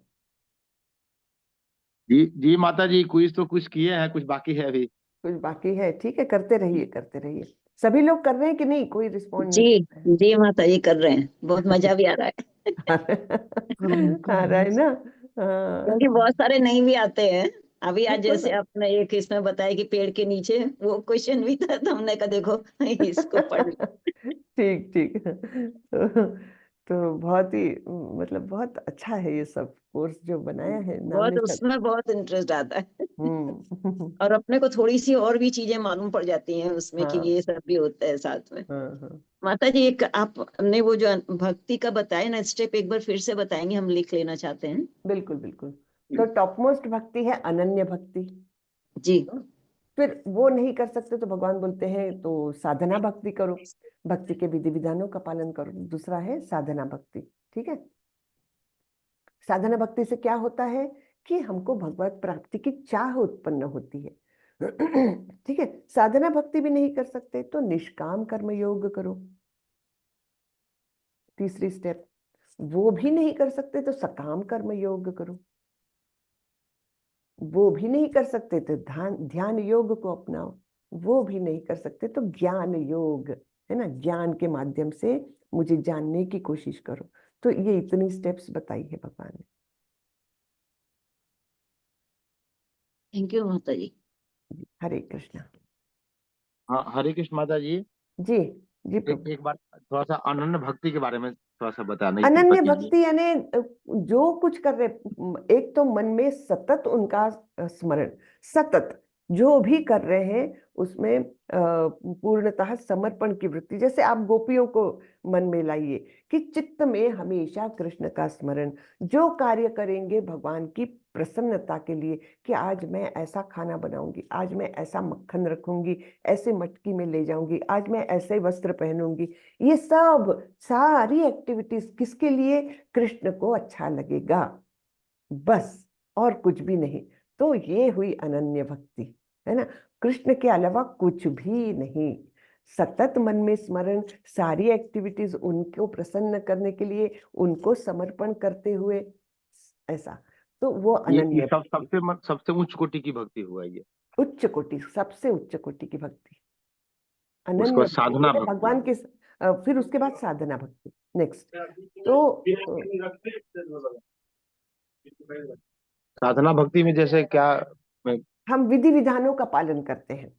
जी माता जी, क्विज तो कुछ किए हैं, कुछ बाकी है अभी। कुछ बाकी है, ठीक है, करते रहिए करते रहिए। सभी लोग कर रहे हैं कि नहीं, कोई रिस्पॉन्ड नहीं जी कर रहा जी माता जी कर रहे हैं, बहुत मजा भी आ रहा है। है? आ रहा है ना? हाँ, क्योंकि बहुत सारे नहीं भी आते हैं। अभी आज बिल्कुल। जैसे आपने एक इसमें बताया कि पेड़ के नीचे, वो क्वेश्चन भी था, तो हमने कहा देखो इसको पढ़ लो। ठीक ठीक। तो बहुत ही मतलब बहुत अच्छा है ये सब कोर्स जो बनाया है बहुत, नामने सर। उसमें बहुत इंटरेस्ट आता है। हम्म। और अपने को थोड़ी सी और भी चीजें मालूम पड़ जाती हैं उसमें कि हाँ ये सब भी होता है साथ में। हाँ हाँ, माता जी, एक आपने वो जो भक्ति का बताया ना स्टेप, एक बार फिर से बताएंगे, हम लिख लेना चाहते हैं। बिल्कुल बिल्कुल। तो टॉप मोस्ट भक्ति है अनन्य भक्ति। जी फिर वो नहीं कर सकते तो भगवान बोलते हैं तो साधना भक्ति करो, भक्ति के विधि विधानों का पालन करो। दूसरा है साधना भक्ति। ठीक है। साधना भक्ति से क्या होता है कि हमको भगवत प्राप्ति की चाह उत्पन्न होती है। ठीक है। साधना भक्ति भी नहीं कर सकते तो निष्काम कर्म योग करो, तीसरी स्टेप। वो भी नहीं कर सकते तो सकाम कर्म योग करो। वो भी नहीं कर सकते तो ध्यान ध्यान योग को अपनाओ। वो भी नहीं कर सकते तो ज्ञान योग, है ना, ज्ञान के माध्यम से मुझे जानने की कोशिश करो। तो ये इतनी स्टेप्स बताई है भगवान ने। थैंक यू माता जी। हरे कृष्णा। हाँ, हरे कृष्ण माता जी। जी जी प्रभु। एक बार थोड़ा सा अनन्य भक्ति के बारे में थोड़ा सा बताने की कृपा अनन्य कीजिए। भक्ति यानी जो कुछ कर रहे, एक तो मन में सतत उनका स्मरण, सतत जो भी कर रहे हैं उसमें पूर्णतः समर्पण की वृत्ति। जैसे आप गोपियों को मन में लाइए कि चित्त में हमेशा कृष्ण का स्मरण, जो कार्य करेंगे भगवान की प्रसन्नता के लिए, कि आज मैं ऐसा खाना बनाऊंगी, आज मैं ऐसा मक्खन रखूंगी, ऐसे मटकी में ले जाऊंगी, आज मैं ऐसे वस्त्र पहनूंगी। ये सब सारी एक्टिविटीज किसके लिए? कृष्ण को अच्छा लगेगा, बस, और कुछ भी नहीं। तो ये हुई अनन्य भक्ति, है ना। कृष्ण के अलावा कुछ भी नहीं, सतत मन में स्मरण, सारी एक्टिविटीज उनको प्रसन्न करने के लिए, उनको समर्पण करते हुए, ऐसा। तो वो ये अनन्य सब भक्ति, सबसे उच्च कोटि की भक्ति हुआ ये। उच्च कोटि, सबसे उच्च कोटि की भक्ति उसके अनन्य बाद भक्ति साधना बोले भक्ति। भगवान के। फिर उसके बाद साधना भक्ति नेक्स्ट। तो साधना भक्ति में जैसे क्या मैं- हम विधि विधानों का पालन करते हैं।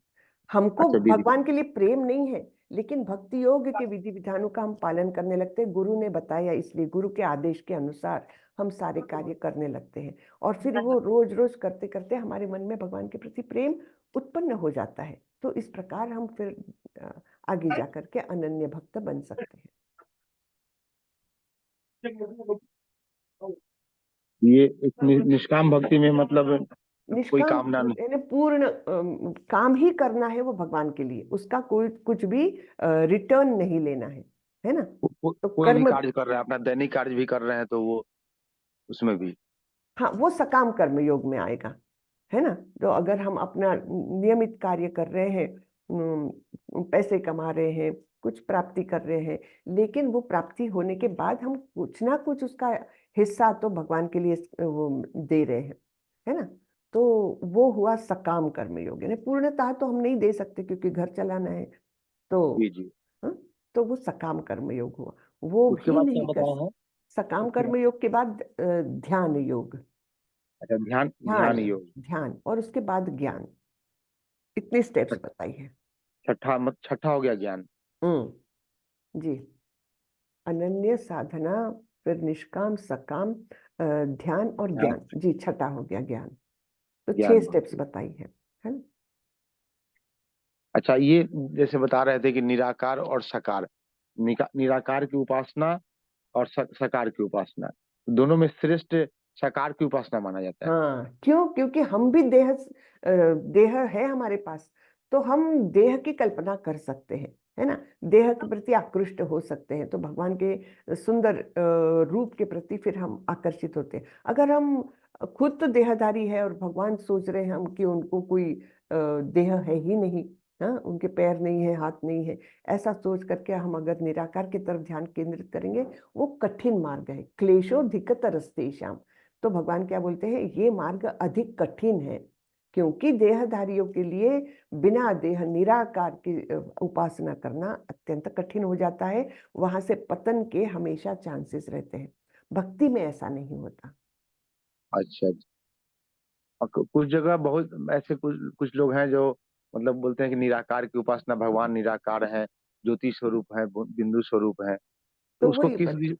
हमको अच्छा दीदी। भगवान के लिए प्रेम नहीं है, लेकिन भक्ति योग के विधि विधानों का हम पालन करने लगते हैं। गुरु ने बताया, इसलिए गुरु के आदेश के अनुसार हम सारे कार्य करने लगते हैं। और फिर वो रोज रोज करते करते हमारे मन में भगवान के प्रति प्रेम उत्पन्न हो जाता है। तो इस प्रकार हम फिर आगे जाकर के अनन्य भक्त बन सकते हैं। ये निष्काम भक्ति में मतलब कोई निष्काम कामना नहीं। यानी पूर्ण काम ही करना है वो भगवान के लिए, उसका कोई कुछ भी रिटर्न नहीं लेना है ना। तो कोई भी कर्म, कार्य कर रहे हैं, अपना दैनिक कार्य भी कर रहे हैं, तो वो उसमें भी। हाँ, वो सकाम कर्म योग में आएगा, है ना। तो अगर हम अपना नियमित कार्य कर रहे हैं, पैसे कमा रहे हैं, कुछ प्राप्ति कर रहे हैं, लेकिन वो प्राप्ति होने के बाद हम कुछ ना कुछ उसका हिस्सा तो भगवान के लिए वो दे रहे हैं, है ना। तो वो हुआ सकाम कर्म योग। यानी पूर्णतः तो हम नहीं दे सकते क्योंकि घर चलाना है। तो जी जी। हाँ, तो वो सकाम कर्म योग हुआ। वो उसके भी बाद क्या नहीं कर, बताया है? सकाम उसके कर्म बाद योग के बाद ध्यान योग, अच्छा, ध्यान ध्यान, ध्यान योग। ध्यान, और उसके बाद ज्ञान। इतने स्टेप्स बताई है। छठा हो गया ज्ञान। जी। अनन्य, साधना, फिर निष्काम, सकाम, ध्यान और ध्यान, ज्ञान। जी, छठा हो गया ज्ञान। तो 6 ज्ञान स्टेप्स भक्ति। बताई है ना। अच्छा, ये जैसे बता रहे थे कि निराकार और सकार, निराकार की उपासना और सकार की उपासना, दोनों में श्रेष्ठ सकार की उपासना माना जाता है। हाँ, क्यों? क्योंकि हम भी देह है हमारे पास, तो हम देह की कल्पना कर सकते हैं, है ना। देह के प्रति आकृष्ट हो सकते हैं, तो भगवान के सुंदर रूप के प्रति फिर हम आकर्षित होते हैं। अगर हम खुद तो देहधारी है और भगवान सोच रहे हैं हम कि उनको कोई देह है ही नहीं, हाँ, उनके पैर नहीं है, हाथ नहीं है, ऐसा सोच करके हम अगर निराकार की तरफ ध्यान केंद्रित करेंगे, वो कठिन मार्ग है, क्लेशोधिकतरस्तेषाम्। तो भगवान क्या बोलते हैं? ये मार्ग अधिक कठिन है, क्योंकि देहधारियों के लिए बिना देह निराकार की उपासना करना अत्यंत कठिन हो जाता है। वहां से पतन के हमेशा चांसेस रहते हैं। भक्ति में ऐसा नहीं होता। अच्छा अच्छा। और कुछ जगह बहुत ऐसे कुछ कुछ लोग हैं जो मतलब बोलते हैं कि निराकार की उपासना, भगवान निराकार है, ज्योति स्वरूप है, बिंदु स्वरूप है। तो तो उसको वही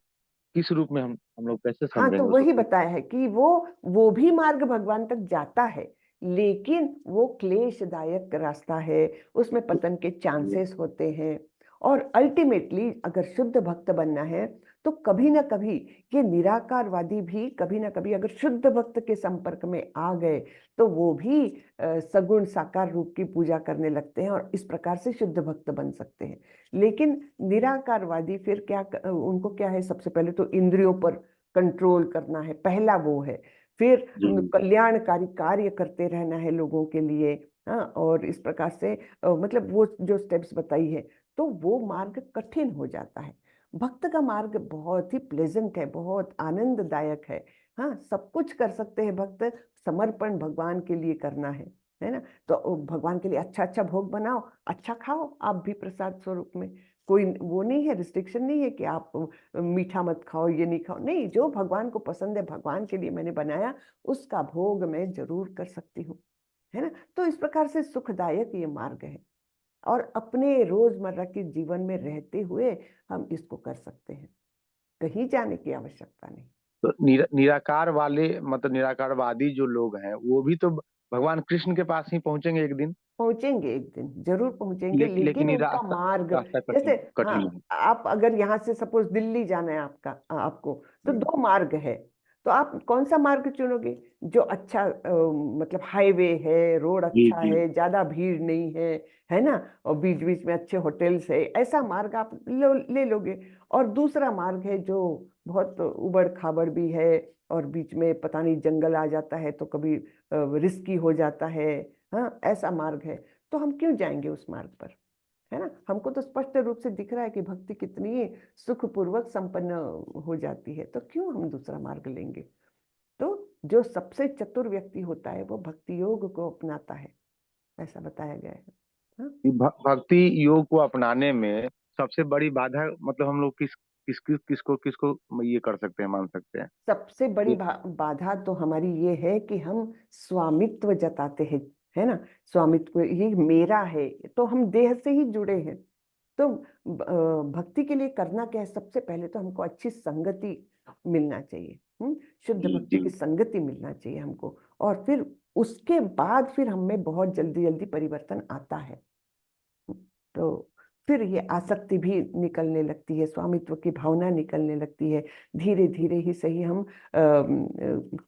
किस रूप में हम लोग कैसे हाँ, तो समझेंगे वही उसको? बताया है कि वो भी मार्ग भगवान तक जाता है, लेकिन वो क्लेशदायक रास्ता है, उसमें पतन के चांसेस होते हैं। और अल्टीमेटली अगर शुद्ध भक्त बनना है तो कभी ना कभी ये निराकारवादी भी कभी ना कभी अगर शुद्ध भक्त के संपर्क में आ गए तो वो भी सगुण साकार रूप की पूजा करने लगते हैं और इस प्रकार से शुद्ध भक्त बन सकते हैं। लेकिन निराकारवादी फिर क्या उनको क्या है, सबसे पहले तो इंद्रियों पर कंट्रोल करना है, पहला वो है। फिर कल्याणकारी कार्य करते रहना है लोगों के लिए। हाँ, और इस प्रकार से मतलब वो जो स्टेप्स बताई है, तो वो मार्ग कठिन हो जाता है। भक्त का मार्ग बहुत ही प्लेजेंट है, बहुत आनंददायक है। हाँ, सब कुछ कर सकते हैं भक्त, समर्पण भगवान के लिए करना है ना। तो भगवान के लिए अच्छा अच्छा भोग बनाओ, अच्छा खाओ आप भी प्रसाद स्वरूप में। कोई वो नहीं है, रिस्ट्रिक्शन नहीं है कि आप मीठा मत खाओ, ये नहीं खाओ, नहीं, जो भगवान को पसंद है, भगवान के लिए मैंने बनाया, उसका भोग मैं जरूर कर सकती हूँ, है ना। तो इस प्रकार से सुखदायक ये मार्ग है और अपने रोजमर्रा के जीवन में रहते हुए हम इसको कर सकते हैं, कहीं जाने की आवश्यकता नहीं। तो निराकार वाले मतलब निराकारवादी जो लोग हैं वो भी तो भगवान कृष्ण के पास ही पहुंचेंगे एक दिन। पहुंचेंगे एक दिन, जरूर पहुंचेंगे, लेकिन लेकिन ये उनका रास्ता मार्ग, रास्ता जैसे कठिन कठिन हाँ, है। आप अगर यहाँ से सपोज दिल्ली जाना है आपको, तो दो मार्ग है, तो आप कौन सा मार्ग चुनोगे? जो अच्छा मतलब हाईवे है, रोड जी अच्छा जी। है, ज्यादा भीड़ नहीं है ना, और बीच बीच में अच्छे होटल्स है, ऐसा मार्ग आप ले लोगे। और दूसरा मार्ग है जो बहुत उबड़ खाबड़ भी है और बीच में पता नहीं जंगल आ जाता है तो कभी रिस्की हो जाता है। हाँ, ऐसा मार्ग है, तो हम क्यों जाएंगे उस मार्ग पर, है ना। हमको तो स्पष्ट रूप से दिख रहा है कि भक्ति कितनी सुखपूर्वक संपन्न हो जाती है, तो क्यों हम दूसरा मार्ग लेंगे। तो जो सबसे चतुर व्यक्ति होता है वो भक्ति योग को अपनाता है, ऐसा बताया गया है। हाँ? भक्ति योग को अपनाने में सबसे बड़ी बाधा मतलब हम लोग किसको ये कर सकते हैं, मान सकते हैं? सबसे बड़ी बाधा तो हमारी ये है कि हम स्वामित्व जताते हैं, है ना। स्वामित्व, ये मेरा है, तो हम देह से ही जुड़े हैं। तो भक्ति के लिए करना क्या है, सबसे पहले तो हमको अच्छी संगति मिलना चाहिए। शुद्ध जी भक्ति जी। की संगति मिलना चाहिए हमको, और फिर उसके बाद फिर हमें बहुत जल्दी जल्दी परिवर्तन आता है। तो फिर ये आसक्ति भी निकलने लगती है, स्वामित्व की भावना निकलने लगती है। धीरे धीरे ही सही हम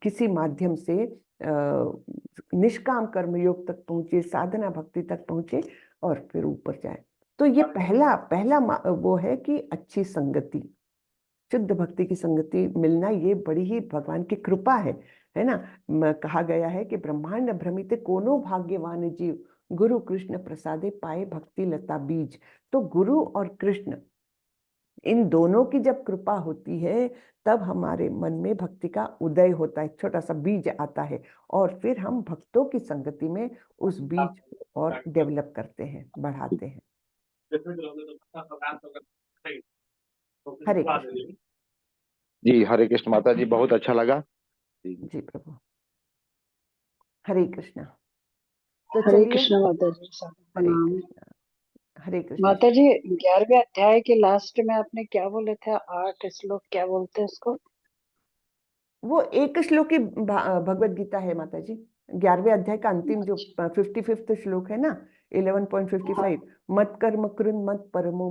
किसी माध्यम से निष्काम कर्म योग तक पहुंचे, साधना भक्ति तक पहुंचे और फिर ऊपर जाए। तो ये पहला पहला वो है कि अच्छी संगति, शुद्ध भक्ति की संगति मिलना, ये बड़ी ही भगवान की कृपा है ना। कहा गया है कि ब्रह्मांड भ्रमित कोनो भाग्यवान जीव, गुरु कृष्ण प्रसादे पाए भक्ति लता बीज। तो गुरु और कृष्ण, इन दोनों की जब कृपा होती है तब हमारे मन में भक्ति का उदय होता है, छोटा सा बीज आता है, और फिर हम भक्तों की संगति में उस बीज को और डेवलप करते हैं, बढ़ाते हैं। हरे कृष्ण। जी हरे कृष्ण माता जी, बहुत अच्छा लगा। जी जी प्रभु, हरे कृष्ण। तो हरे चलिए, कृष्ण माता जी, सबको हरे प्रणाम। कृष्ण, हरे कृष्ण। माता जी, 11वें अध्याय के लास्ट में आपने क्या बोले थे? 8 श्लोक, क्या बोलते हैं उसको? वो एक श्लोक की भगवत गीता है माता जी। 11वें अध्याय का अंतिम जो अच्छा। 55th श्लोक है ना, 11.55, मत कर्म कृन मत परमो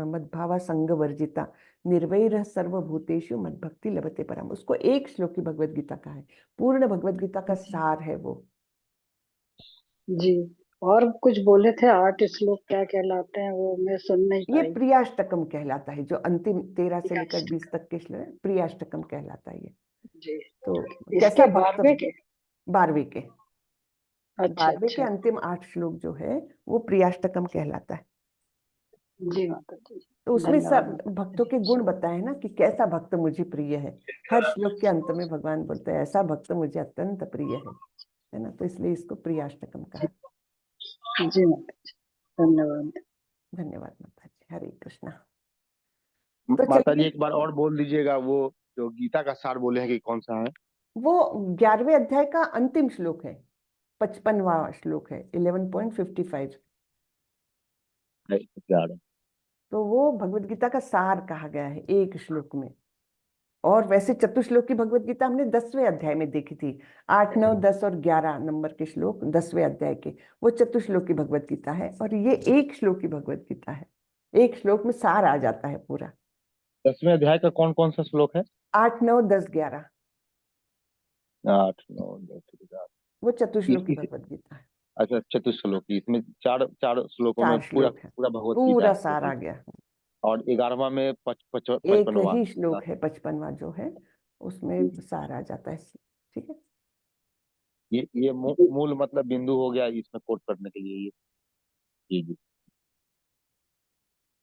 मद्भावा संग वर्जिता निर्वैर सर्वभूतेषु मद भक्ति लभते परम। उसको एक श्लोक की भगवत गीता का है, पूर्ण भगवत गीता का सार है वो। जी, और कुछ बोले थे 8 श्लोक क्या कहलाते हैं, वो मैं सुन नहीं ये पाई। प्रियाष्टकम कहलाता है, जो अंतिम 13 से लेकर प्रियाष्टकम। 20 तक के श्लोक है, प्रियाष्टकम कहलाता है ये। जी, तो इसके कैसा भक्त, 12वें के? 12वें के, अच्छा 12वें के अच्छा। अंतिम 8 श्लोक जो है वो प्रियाष्टकम कहलाता है। जी माता जी, तो उसमें धन्यवाद सब माता भक्तों के जी। गुण बताए ना कि कैसा भक्त मुझे प्रिय है। हर श्लोक के अंत में भगवान बोलते हैं ऐसा भक्त मुझे अत्यंत प्रिय है। है ना, तो इसलिए इसको प्रियाष्टकम कहा। जी माता जी, धन्यवाद। धन्यवाद माता जी, हरे कृष्णा। माता जी चलिए, एक बार और बोल दीजिएगा, वो जो गीता का सार बोले हैं कि कौन सा है? वो 11वें अध्याय का अंतिम श्लोक है, 55वां श्लोक है, 11.55। 11। तो वो भगवत गीता का सार कहा गया है एक श्लोक में। और वैसे चतुश्लोकी भगवत गीता हमने 10वें अध्याय में देखी थी, 8, 9, 10 और 11 नंबर के श्लोक 10वें अध्याय के, वो चतुश्लोकी भगवत गीता है। और ये एक श्लोकी भगवत गीता है, एक श्लोक में सार आ जाता है पूरा। 10वें अध्याय का कौन कौन सा श्लोक है? 8, 9, 10, 11 8, 9, 10, 11। वो चतुश्लोकी इस भगवत गीता है। अच्छा, चतुश्लोकी, इसमें चार चार श्लोकों में 4 पूरा श्लोक है, पूरा भगवत गीता पूरा है। सार आ गया। और 11वां में एक 55वां। ही श्लोक है 55वां जो है, उसमें सार आ जाता है। ठीक है, ये मूल मतलब बिंदु हो गया इसमें कोट करने के लिए ये। जी जी,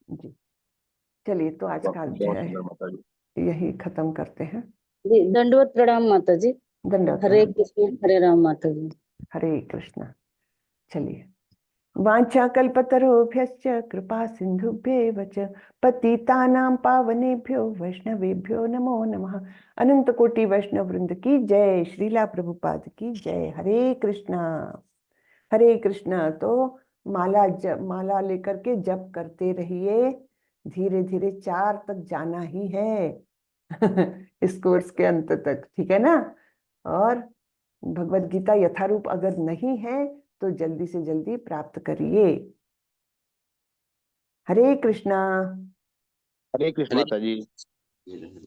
जी। चलिए, तो आज का बहुत अध्याय सुंदर माता जी। यही खत्म करते हैं। जी दंडवत प्रणाम माता जी। दंडवत हरे प्रणाम। कृष्ण हरे राम माता जी। हरे कृष्ण। चलिए, वाञ्छाकल्पतरुभ्यश्च कृपा सिन्धुभ्येव च पतितानां पावनेभ्यो वैष्णवेभ्यो नमो नमः। अनंत कोटि वैष्णव वृंद की जय, श्रीला प्रभुपाद की जय। हरे कृष्णा, हरे कृष्णा। तो माला लेकर के जप करते रहिए, धीरे धीरे 4 तक जाना ही है इस कोर्स के अंत तक, ठीक है ना। और भगवत गीता यथारूप अगर नहीं है तो जल्दी से जल्दी प्राप्त करिए। हरे कृष्णा। हरे कृष्ण हरे माता जी। कृष्ण।